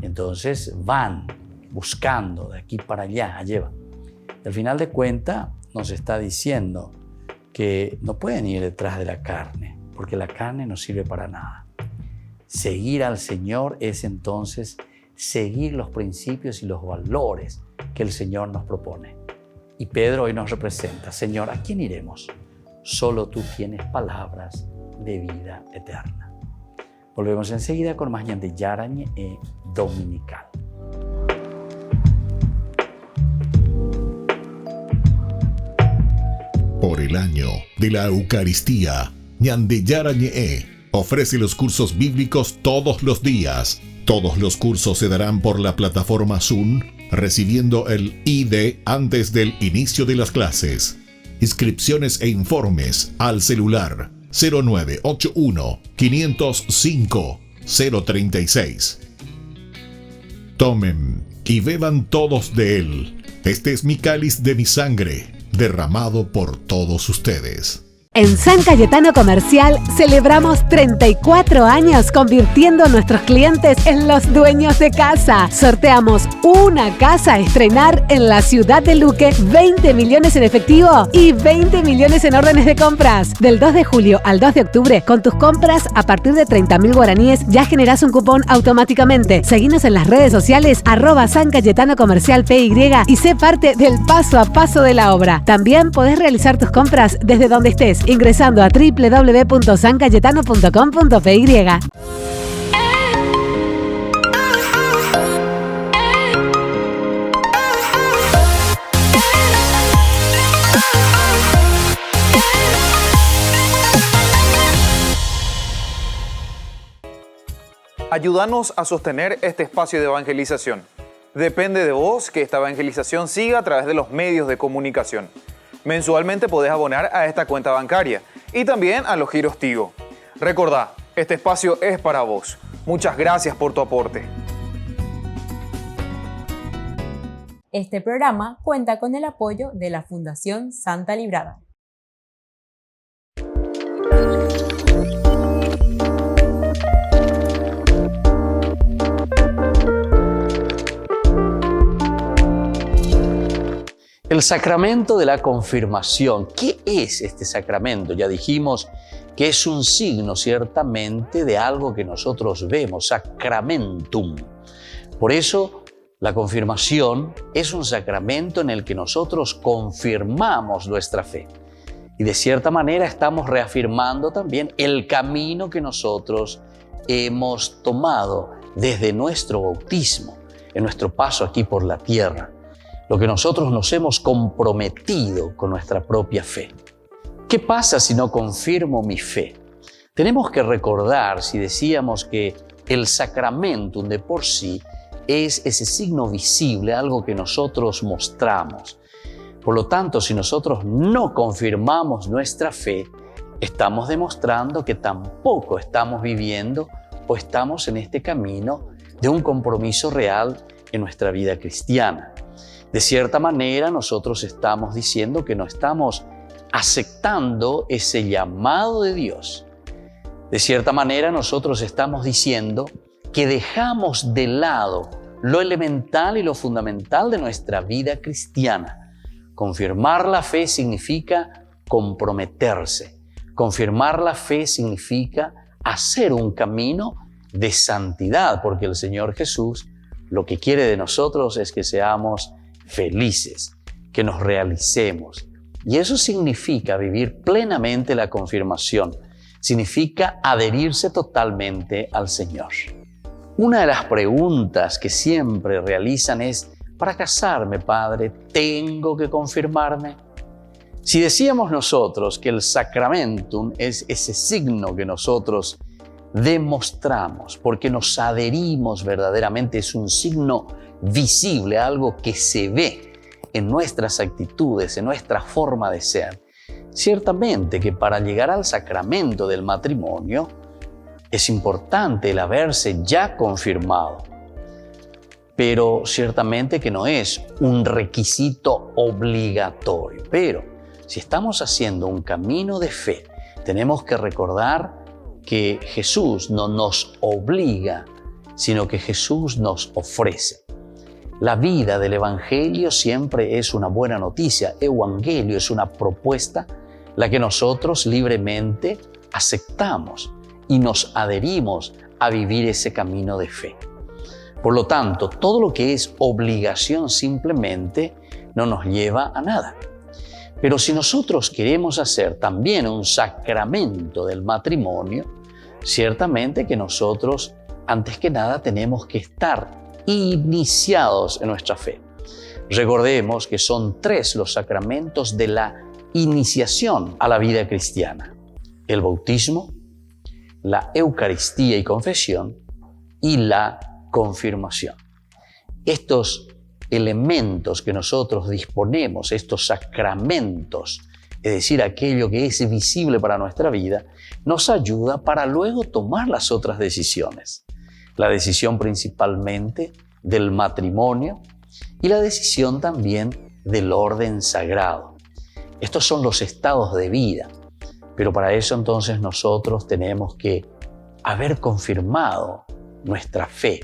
Entonces van buscando de aquí para allá, allá. Al final de cuentas nos está diciendo que no pueden ir detrás de la carne, porque la carne no sirve para nada. Seguir al Señor es entonces seguir los principios y los valores que el Señor nos propone. Y Pedro hoy nos representa, Señor, ¿a quién iremos? Solo tú tienes palabras de vida eterna. Volvemos enseguida con más Ñande Yarañe Dominical. Por el año de la Eucaristía, Ñande Yarañe ofrece los cursos bíblicos todos los días. Todos los cursos se darán por la plataforma Zoom, recibiendo el ID antes del inicio de las clases. Inscripciones e informes al celular 0981 505 036. Tomen y beban todos de él. Este es mi cáliz de mi sangre, derramado por todos ustedes. En San Cayetano Comercial celebramos 34 años convirtiendo a nuestros clientes en los dueños de casa. Sorteamos una casa a estrenar en la ciudad de Luque, 20 millones en efectivo y 20 millones en órdenes de compras. Del 2 de julio al 2 de octubre, con tus compras a partir de 30.000 guaraníes ya generás un cupón automáticamente. Seguinos en las redes sociales @San Cayetano Comercial PY y sé parte del paso a paso de la obra. También podés realizar tus compras desde donde estés, ingresando a www.sancayetano.com.py. Ayúdanos a sostener este espacio de evangelización. Depende de vos que esta evangelización siga a través de los medios de comunicación. Mensualmente podés abonar a esta cuenta bancaria y también a los giros Tigo. Recordá, este espacio es para vos. Muchas gracias por tu aporte. Este programa cuenta con el apoyo de la Fundación Santa Librada. El sacramento de la confirmación. ¿Qué es este sacramento? Ya dijimos que es un signo ciertamente de algo que nosotros vemos, sacramentum. Por eso, la confirmación es un sacramento en el que nosotros confirmamos nuestra fe. Y de cierta manera estamos reafirmando también el camino que nosotros hemos tomado desde nuestro bautismo, en nuestro paso aquí por la tierra. Lo que nosotros nos hemos comprometido con nuestra propia fe. ¿Qué pasa si no confirmo mi fe? Tenemos que recordar, si decíamos que el sacramentum de por sí es ese signo visible, algo que nosotros mostramos. Por lo tanto, si nosotros no confirmamos nuestra fe, estamos demostrando que tampoco estamos viviendo o estamos en este camino de un compromiso real en nuestra vida cristiana. De cierta manera, nosotros estamos diciendo que no estamos aceptando ese llamado de Dios. De cierta manera, nosotros estamos diciendo que dejamos de lado lo elemental y lo fundamental de nuestra vida cristiana. Confirmar la fe significa comprometerse. Confirmar la fe significa hacer un camino de santidad, porque el Señor Jesús lo que quiere de nosotros es que seamos felices, que nos realicemos. Y eso significa vivir plenamente la confirmación. Significa adherirse totalmente al Señor. Una de las preguntas que siempre realizan es: para casarme, Padre, ¿tengo que confirmarme? Si decíamos nosotros que el sacramentum es ese signo que nosotros demostramos porque nos adherimos verdaderamente, es un signo visible, algo que se ve en nuestras actitudes, en nuestra forma de ser. Ciertamente que para llegar al sacramento del matrimonio es importante el haberse ya confirmado, pero ciertamente que no es un requisito obligatorio. Pero si estamos haciendo un camino de fe, tenemos que recordar que Jesús no nos obliga, sino que Jesús nos ofrece. La vida del Evangelio siempre es una buena noticia. Evangelio es una propuesta, la que nosotros libremente aceptamos y nos adherimos a vivir ese camino de fe. Por lo tanto, todo lo que es obligación simplemente no nos lleva a nada. Pero si nosotros queremos hacer también un sacramento del matrimonio, ciertamente que nosotros, antes que nada, tenemos que estar iniciados en nuestra fe. Recordemos que son 3 los sacramentos de la iniciación a la vida cristiana: el bautismo, la Eucaristía y confesión y la confirmación. Estos elementos que nosotros disponemos, estos sacramentos, es decir, aquello que es visible para nuestra vida, nos ayuda para luego tomar las otras decisiones. La decisión principalmente del matrimonio y la decisión también del orden sagrado. Estos son los estados de vida, pero para eso entonces nosotros tenemos que haber confirmado nuestra fe.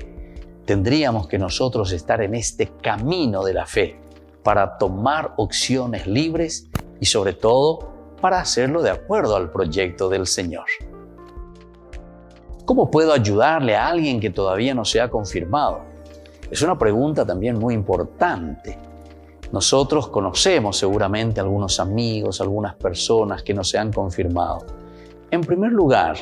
Tendríamos que nosotros estar en este camino de la fe para tomar opciones libres y sobre todo para hacerlo de acuerdo al proyecto del Señor. ¿Cómo puedo ayudarle a alguien que todavía no se ha confirmado? Es una pregunta también muy importante. Nosotros conocemos seguramente algunos amigos, algunas personas que no se han confirmado. En primer lugar,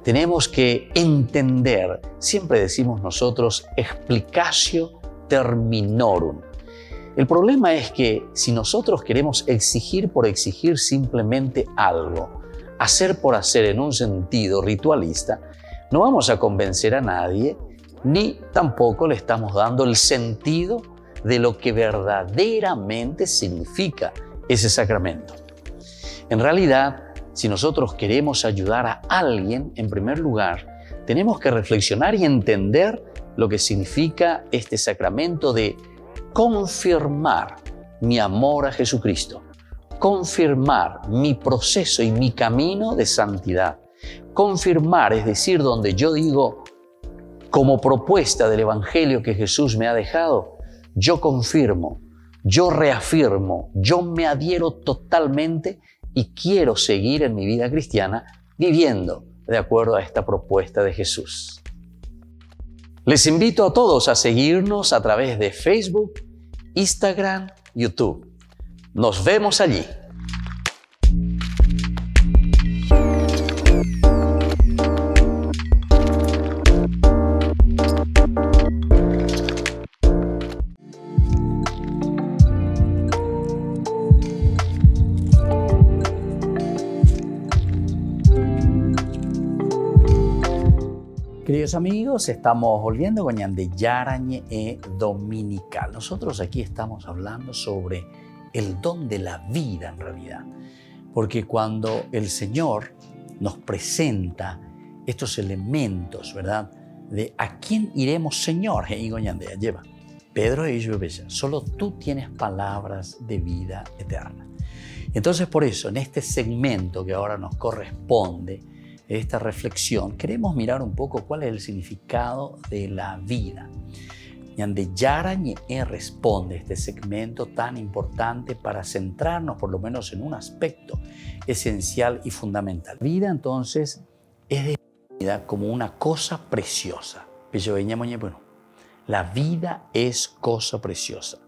tenemos que entender, siempre decimos nosotros, explicatio terminorum. El problema es que si nosotros queremos exigir por exigir simplemente algo, hacer por hacer en un sentido ritualista, no vamos a convencer a nadie, ni tampoco le estamos dando el sentido de lo que verdaderamente significa ese sacramento. En realidad, si nosotros queremos ayudar a alguien, en primer lugar, tenemos que reflexionar y entender lo que significa este sacramento de confirmar mi amor a Jesucristo, confirmar mi proceso y mi camino de santidad. Confirmar, es decir, donde yo digo, como propuesta del Evangelio que Jesús me ha dejado, yo confirmo, yo reafirmo, yo me adhiero totalmente y quiero seguir en mi vida cristiana viviendo de acuerdo a esta propuesta de Jesús. Les invito a todos a seguirnos a través de Facebook, Instagram, YouTube. Nos vemos allí. Queridos amigos, estamos volviendo con Ñande Yara Ñe Dominical. Nosotros aquí estamos hablando sobre el don de la vida en realidad. Porque cuando el Señor nos presenta estos elementos, ¿verdad? De ¿a quién iremos, Señor? Lleva. Pedro y yo, solo tú tienes palabras de vida eterna. Entonces, por eso, en este segmento que ahora nos corresponde, esta reflexión, queremos mirar un poco cuál es el significado de la vida. Ñande Yarañe responde a este segmento tan importante para centrarnos por lo menos en un aspecto esencial y fundamental. La vida, entonces, es definida como una cosa preciosa. Bueno, la vida es cosa preciosa.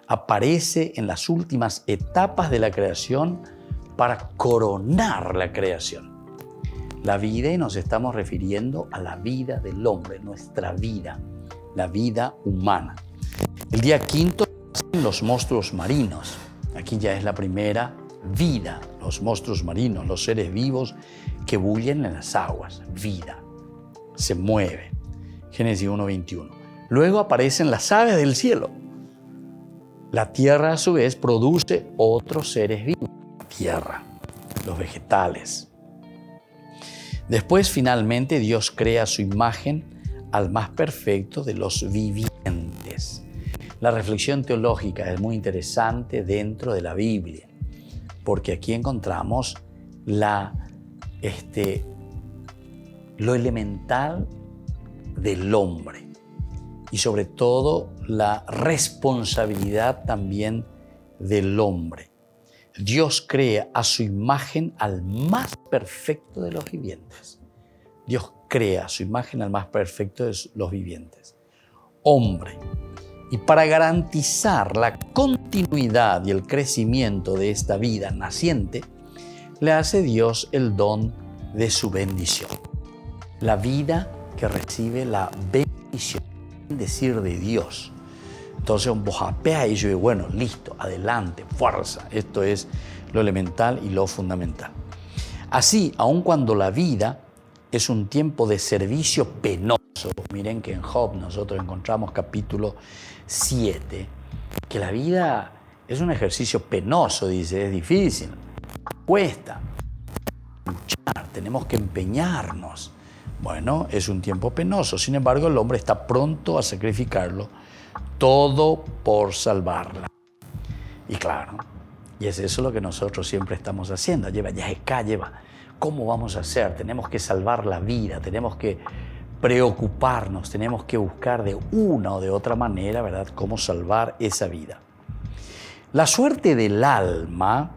Aparece en las últimas etapas de la creación para coronar la creación. La vida, y nos estamos refiriendo a la vida del hombre, nuestra vida, la vida humana. El día quinto, los monstruos marinos. Aquí ya es la primera vida, los monstruos marinos, los seres vivos que bullen en las aguas. Vida, se mueve. Génesis 1:21. Luego aparecen las aves del cielo. La tierra, a su vez, produce otros seres vivos. La tierra, los vegetales. Después, finalmente, Dios crea a su imagen al más perfecto de los vivientes. La reflexión teológica es muy interesante dentro de la Biblia, porque aquí encontramos lo elemental del hombre y sobre todo la responsabilidad también del hombre. Dios crea a su imagen al más perfecto de los vivientes. Dios crea a su imagen al más perfecto de los vivientes. Hombre. Y para garantizar la continuidad y el crecimiento de esta vida naciente, le hace Dios el don de su bendición. La vida que recibe la bendición, es decir, de Dios. Entonces, un bojapea y yo digo, bueno, listo, adelante, fuerza. Esto es lo elemental y lo fundamental. Así, aun cuando la vida es un tiempo de servicio penoso, miren que en Job nosotros encontramos capítulo 7, que la vida es un ejercicio penoso, dice, es difícil, cuesta luchar, tenemos que empeñarnos. Bueno, es un tiempo penoso, sin embargo el hombre está pronto a sacrificarlo todo por salvarla. Y claro, y es eso lo que nosotros siempre estamos haciendo. Lleva. ¿Cómo vamos a hacer? Tenemos que salvar la vida, tenemos que preocuparnos, tenemos que buscar de una o de otra manera, ¿verdad?, cómo salvar esa vida. La suerte del alma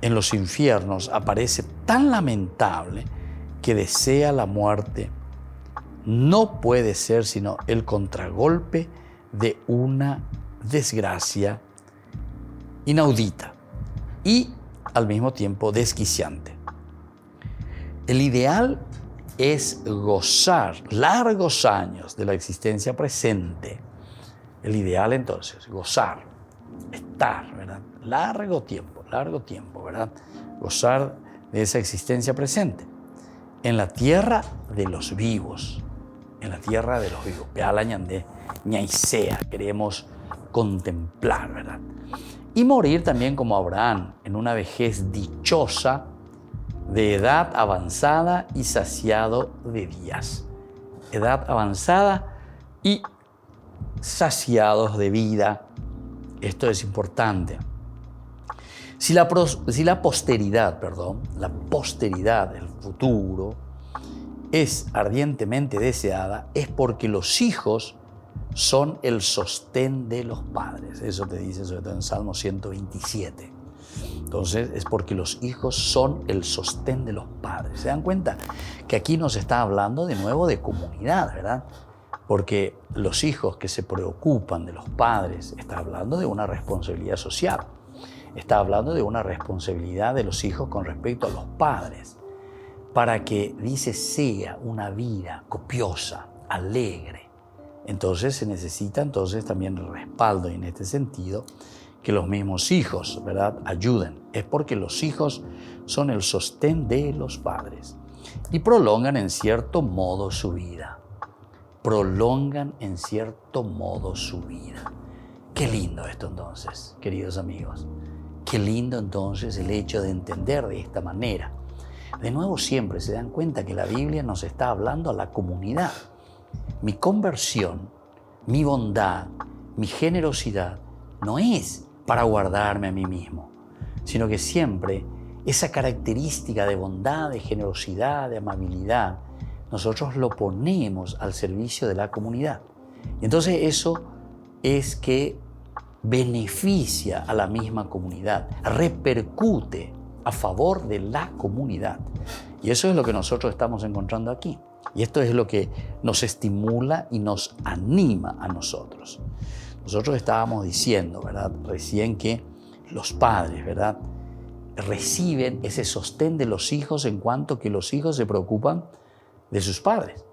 en los infiernos aparece tan lamentable que desea la muerte. No puede ser sino el contragolpe de una desgracia inaudita y al mismo tiempo desquiciante. El ideal es gozar largos años de la existencia presente. El ideal entonces, gozar, estar, ¿verdad? Largo tiempo, ¿verdad? Gozar de esa existencia presente. En la tierra de los vivos. En la tierra de los vivos. Pealañandé, ñaisea, queremos contemplar, ¿verdad? Y morir también como Abraham, en una vejez dichosa, de edad avanzada y saciado de días. Edad avanzada y saciados de vida. Esto es importante. Si la posteridad, el futuro, es ardientemente deseada, es porque los hijos son el sostén de los padres. Eso te dice sobre todo en Salmo 127. Entonces es porque los hijos son el sostén de los padres. ¿Se dan cuenta? Que aquí nos está hablando de nuevo de comunidad, ¿verdad? Porque los hijos que se preocupan de los padres, está hablando de una responsabilidad social. Está hablando de una responsabilidad de los hijos con respecto a los padres. Para que, dice, sea una vida copiosa, alegre. Entonces se necesita también el respaldo, y en este sentido que los mismos hijos, ¿verdad?, ayuden. Es porque los hijos son el sostén de los padres y prolongan en cierto modo su vida. Qué lindo esto entonces, queridos amigos. Qué lindo entonces el hecho de entender de esta manera. De nuevo siempre se dan cuenta que la Biblia nos está hablando a la comunidad. Mi conversión, mi bondad, mi generosidad no es para guardarme a mí mismo, sino que siempre esa característica de bondad, de generosidad, de amabilidad, nosotros lo ponemos al servicio de la comunidad. Entonces eso es que beneficia a la misma comunidad, repercute a favor de la comunidad. Y eso es lo que nosotros estamos encontrando aquí. Y esto es lo que nos estimula y nos anima a nosotros. Nosotros estábamos diciendo, ¿verdad?, recién que los padres, ¿verdad?, reciben ese sostén de los hijos en cuanto que los hijos se preocupan de sus padres.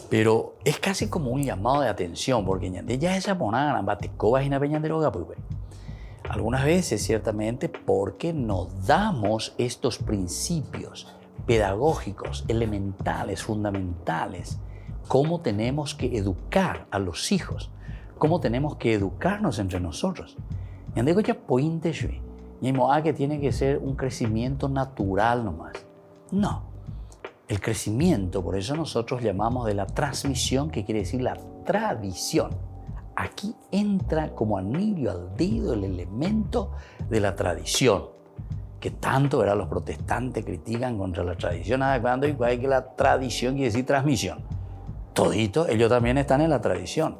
Pero es casi como un llamado de atención, porque ya esa monada batecoba y peñanderoga, pues, algunas veces, ciertamente, porque nos damos estos principios pedagógicos, elementales, fundamentales, cómo tenemos que educar a los hijos, cómo tenemos que educarnos entre nosotros. Y digo ya pointe que tiene que ser un crecimiento natural nomás. No. El crecimiento, por eso nosotros llamamos de la transmisión, que quiere decir la tradición. Aquí entra como anillo al dedo el elemento de la tradición, que tanto los protestantes critican contra la tradición, cuando igual que la tradición quiere decir transmisión. Todito, ellos también están en la tradición.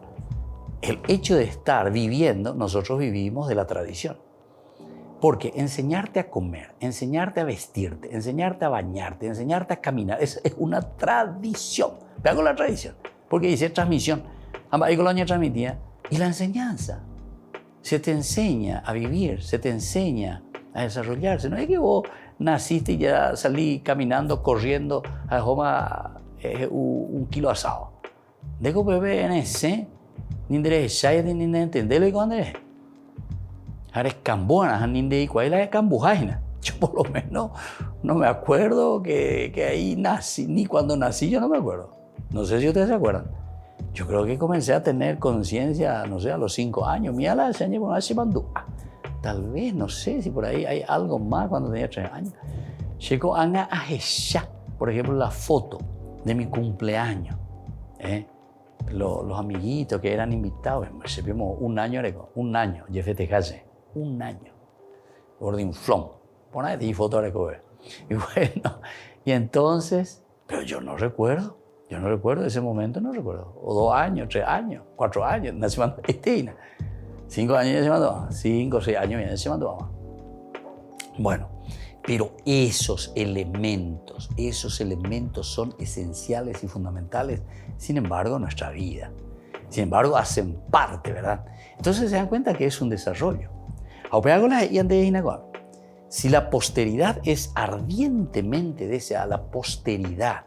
El hecho de estar viviendo, nosotros vivimos de la tradición. Porque enseñarte a comer, enseñarte a vestirte, enseñarte a bañarte, enseñarte a caminar, es una tradición. Ve con la tradición, porque dice transmisión. Y la enseñanza. Se te enseña a vivir, se te enseña a desarrollarse. No es que vos naciste y ya salí caminando, corriendo, a Joma un kilo asado. Dejo bebé en ese, ni derecha, ni entenderlo y cuando es. Ahora es cambuana, ni de cuál es cambujaina. Yo por lo menos no me acuerdo que ahí nací, ni cuando nací yo no me acuerdo. No sé si ustedes se acuerdan. Yo creo que comencé a tener conciencia, no sé, a los 5 años. Mira la enseñé por una chimandúa. Tal vez, no sé si por ahí hay algo más cuando tenía 3 años. Llegó a Ajesha, por ejemplo, la foto de mi cumpleaños. Los amiguitos que eran invitados, vimos un año, yo festejase, un año. Gordín flon. Por ahí te foto de coger. Y bueno, y entonces, pero yo no recuerdo ese momento, no recuerdo. O 2 años, 3 años, 4 años, nací mandó Estina. 5 años ya se mandó, 5 o 6 años ya se mandó mamá. Bueno, pero esos elementos son esenciales y fundamentales, sin embargo, en nuestra vida. Sin embargo, hacen parte, ¿verdad? Entonces se dan cuenta que es un desarrollo. Si la posteridad es ardientemente deseada, la posteridad,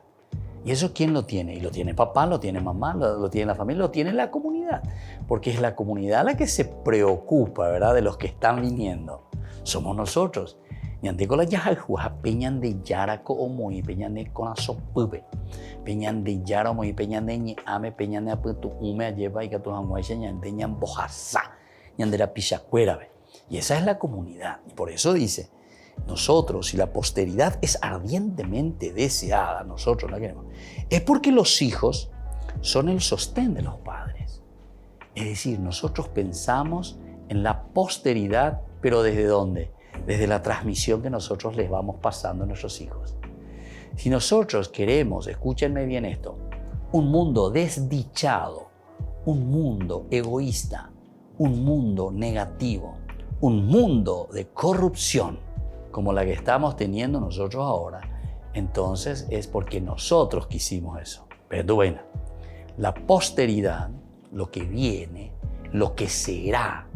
¿y eso quién lo tiene? Y lo tiene papá, lo tiene mamá, lo tiene la familia, lo tiene la comunidad. Porque es la comunidad la que se preocupa, ¿verdad?, de los que están viniendo. Somos nosotros. Ñandecola yajaljuja, peñan de yaraco o muy, peñan de conazopupe, peñan de yara o muy, peñan de ñame, peñan de aputu, ume a lleva y que tu jamueche, ñan de ñan bojasa, ñan de la pichacuera. Y esa es la comunidad. Y por eso dice, nosotros, si la posteridad es ardientemente deseada, nosotros la queremos, es porque los hijos son el sostén de los padres. Es decir, nosotros pensamos en la posteridad, pero ¿desde dónde? Desde la transmisión que nosotros les vamos pasando a nuestros hijos. Si nosotros queremos, escúchenme bien esto, un mundo desdichado, un mundo egoísta, un mundo negativo, un mundo de corrupción, como la que estamos teniendo nosotros ahora, entonces es porque nosotros quisimos eso. Pero bueno, la posteridad, lo que viene, lo que será,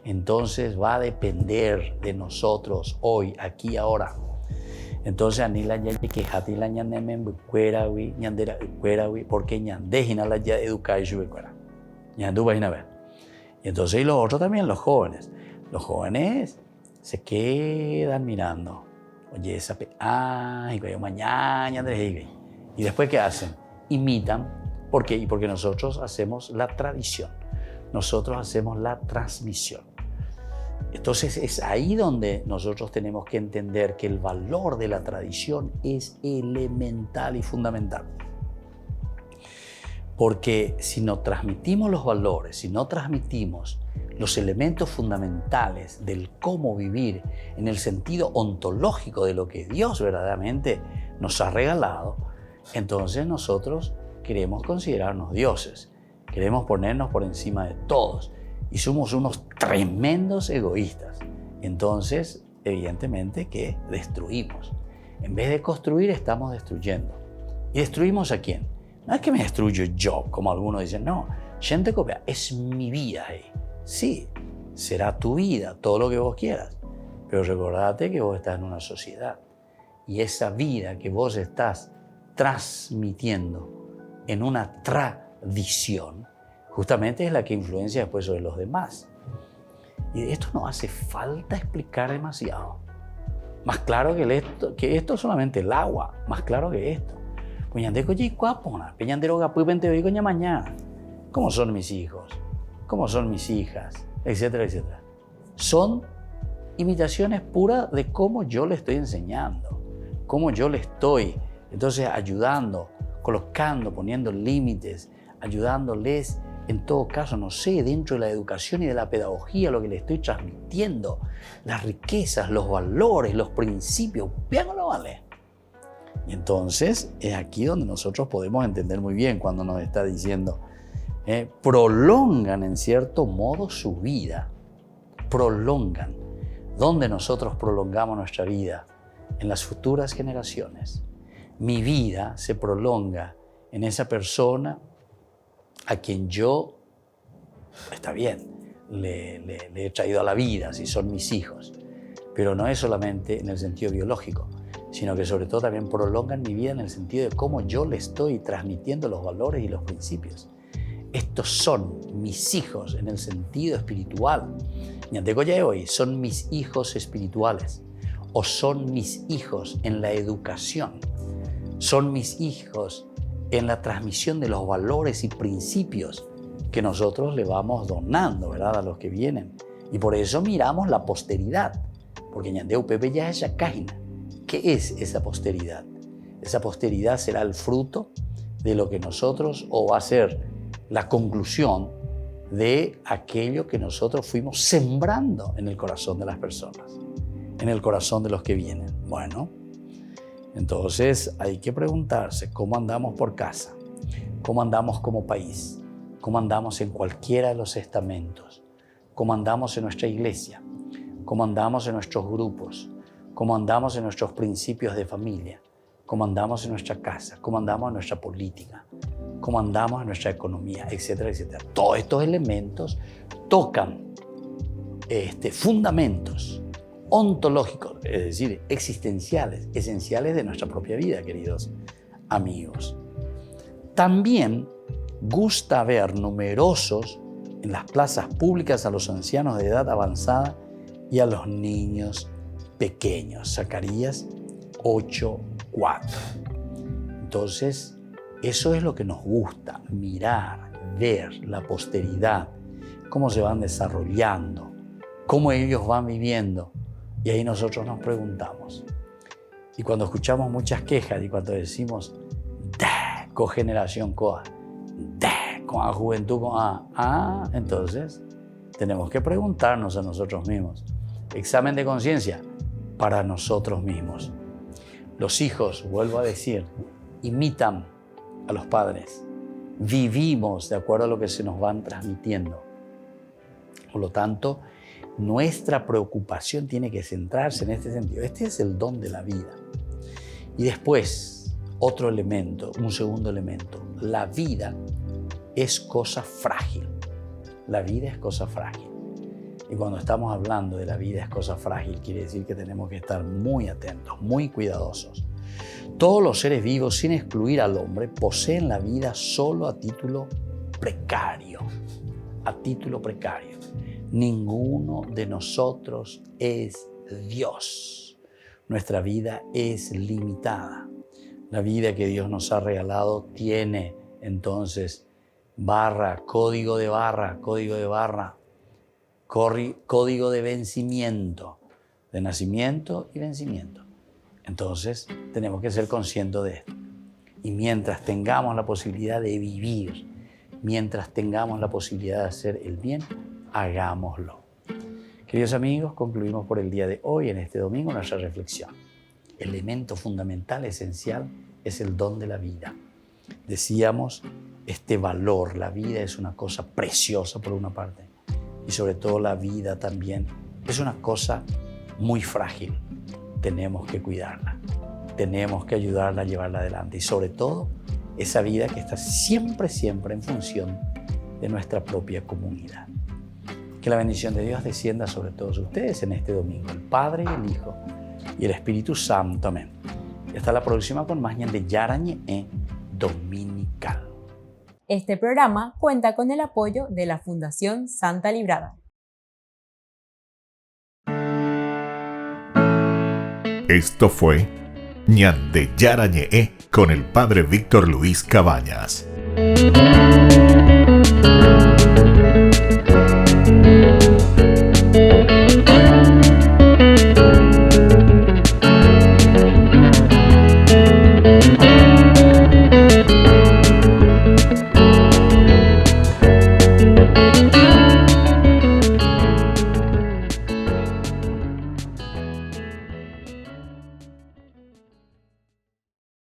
entonces va a depender de nosotros hoy, aquí, ahora. Entonces, anila ya que hati la ñanemen buquerawi, ñandera buquerawi, porque ñandejina la ya educar y buquera. Ñandu va a ver. Y entonces, y los otros también, los jóvenes. Los jóvenes se quedan mirando. Oye, esa y mañana, y después, ¿qué hacen? Imitan. ¿Por qué? Y porque nosotros hacemos la tradición. nosotros hacemos la transmisión. Entonces es ahí donde nosotros tenemos que entender que el valor de la tradición es elemental y fundamental. Porque si no transmitimos los valores, si no transmitimos los elementos fundamentales del cómo vivir en el sentido ontológico de lo que Dios verdaderamente nos ha regalado, entonces nosotros queremos considerarnos dioses, queremos ponernos por encima de todos y somos unos tremendos egoístas. Entonces, evidentemente que destruimos. En vez de construir, estamos destruyendo. ¿Y destruimos a quién? No es que me destruyo yo, como algunos dicen, no, gente copia, es mi vida ahí. Sí, será tu vida, todo lo que vos quieras, pero recordate que vos estás en una sociedad y esa vida que vos estás transmitiendo en una tradición, justamente es la que influencia después sobre los demás. Y esto no hace falta explicar demasiado. Más claro que esto es solamente el agua, más claro que esto. ¿Cómo son mis hijos? ¿Cómo son mis hijas? Etcétera, etcétera. Son imitaciones puras de cómo yo le estoy enseñando, cómo yo le estoy, entonces ayudando, colocando, poniendo límites, ayudándoles, en todo caso, no sé, dentro de la educación y de la pedagogía, lo que le estoy transmitiendo, las riquezas, los valores, los principios, bien o no vale. Y entonces es aquí donde nosotros podemos entender muy bien cuando nos está diciendo, prolongan en cierto modo su vida, prolongan. ¿Dónde nosotros prolongamos nuestra vida? En las futuras generaciones. Mi vida se prolonga en esa persona a quien yo, está bien, le he traído a la vida, si son mis hijos, pero no es solamente en el sentido biológico, sino que sobre todo también prolongan mi vida en el sentido de cómo yo le estoy transmitiendo los valores y los principios. Estos son mis hijos en el sentido espiritual. Hoy son mis hijos espirituales o son mis hijos en la educación, son mis hijos en la transmisión de los valores y principios que nosotros le vamos donando, ¿verdad?, a los que vienen. Y por eso miramos la posteridad, porque Ñandeu Pepe ya es Yacaina. ¿Qué es esa posteridad? Esa posteridad será el fruto de lo que nosotros, o va a ser la conclusión de aquello que nosotros fuimos sembrando en el corazón de las personas, en el corazón de los que vienen. Bueno, entonces hay que preguntarse cómo andamos por casa, cómo andamos como país, cómo andamos en cualquiera de los estamentos, cómo andamos en nuestra iglesia, cómo andamos en nuestros grupos, cómo andamos en nuestros principios de familia, cómo andamos en nuestra casa, cómo andamos en nuestra política, cómo andamos en nuestra economía, etcétera, etcétera. Todos estos elementos tocan fundamentos ontológicos, es decir, existenciales, esenciales de nuestra propia vida, queridos amigos. También gusta ver numerosos en las plazas públicas a los ancianos de edad avanzada y a los niños pequeños. Zacarías 8:4. Entonces, eso es lo que nos gusta, mirar, ver la posteridad, cómo se van desarrollando, cómo ellos van viviendo. Y ahí nosotros nos preguntamos. Y cuando escuchamos muchas quejas y cuando decimos, cogeneración coa, con la juventud con a, entonces tenemos que preguntarnos a nosotros mismos. Examen de conciencia para nosotros mismos. Los hijos, vuelvo a decir, imitan a los padres. Vivimos de acuerdo a lo que se nos van transmitiendo. Por lo tanto, nuestra preocupación tiene que centrarse en este sentido. Este es el don de la vida. Y después, otro elemento, un segundo elemento. La vida es cosa frágil. La vida es cosa frágil. Y cuando estamos hablando de la vida es cosa frágil, quiere decir que tenemos que estar muy atentos, muy cuidadosos. Todos los seres vivos, sin excluir al hombre, poseen la vida solo a título precario. A título precario. Ninguno de nosotros es Dios. Nuestra vida es limitada. La vida que Dios nos ha regalado tiene entonces código de barra, código de vencimiento, de nacimiento y vencimiento. Entonces, tenemos que ser conscientes de esto. Y mientras tengamos la posibilidad de vivir, mientras tengamos la posibilidad de hacer el bien, hagámoslo. Queridos amigos, concluimos por el día de hoy, en este domingo, nuestra reflexión. El elemento fundamental, esencial, es el don de la vida. Decíamos, este valor, la vida es una cosa preciosa por una parte, y sobre todo la vida también es una cosa muy frágil. Tenemos que cuidarla, tenemos que ayudarla a llevarla adelante, y sobre todo esa vida que está siempre en función de nuestra propia comunidad. Que la bendición de Dios descienda sobre todos ustedes en este domingo, el Padre y el Hijo y el Espíritu Santo. Amén. Y hasta la próxima con más Ñande Yarañe Dominical. Este programa cuenta con el apoyo de la Fundación Santa Librada. Esto fue Ñande Yarañe con el Padre Víctor Luis Cabañas.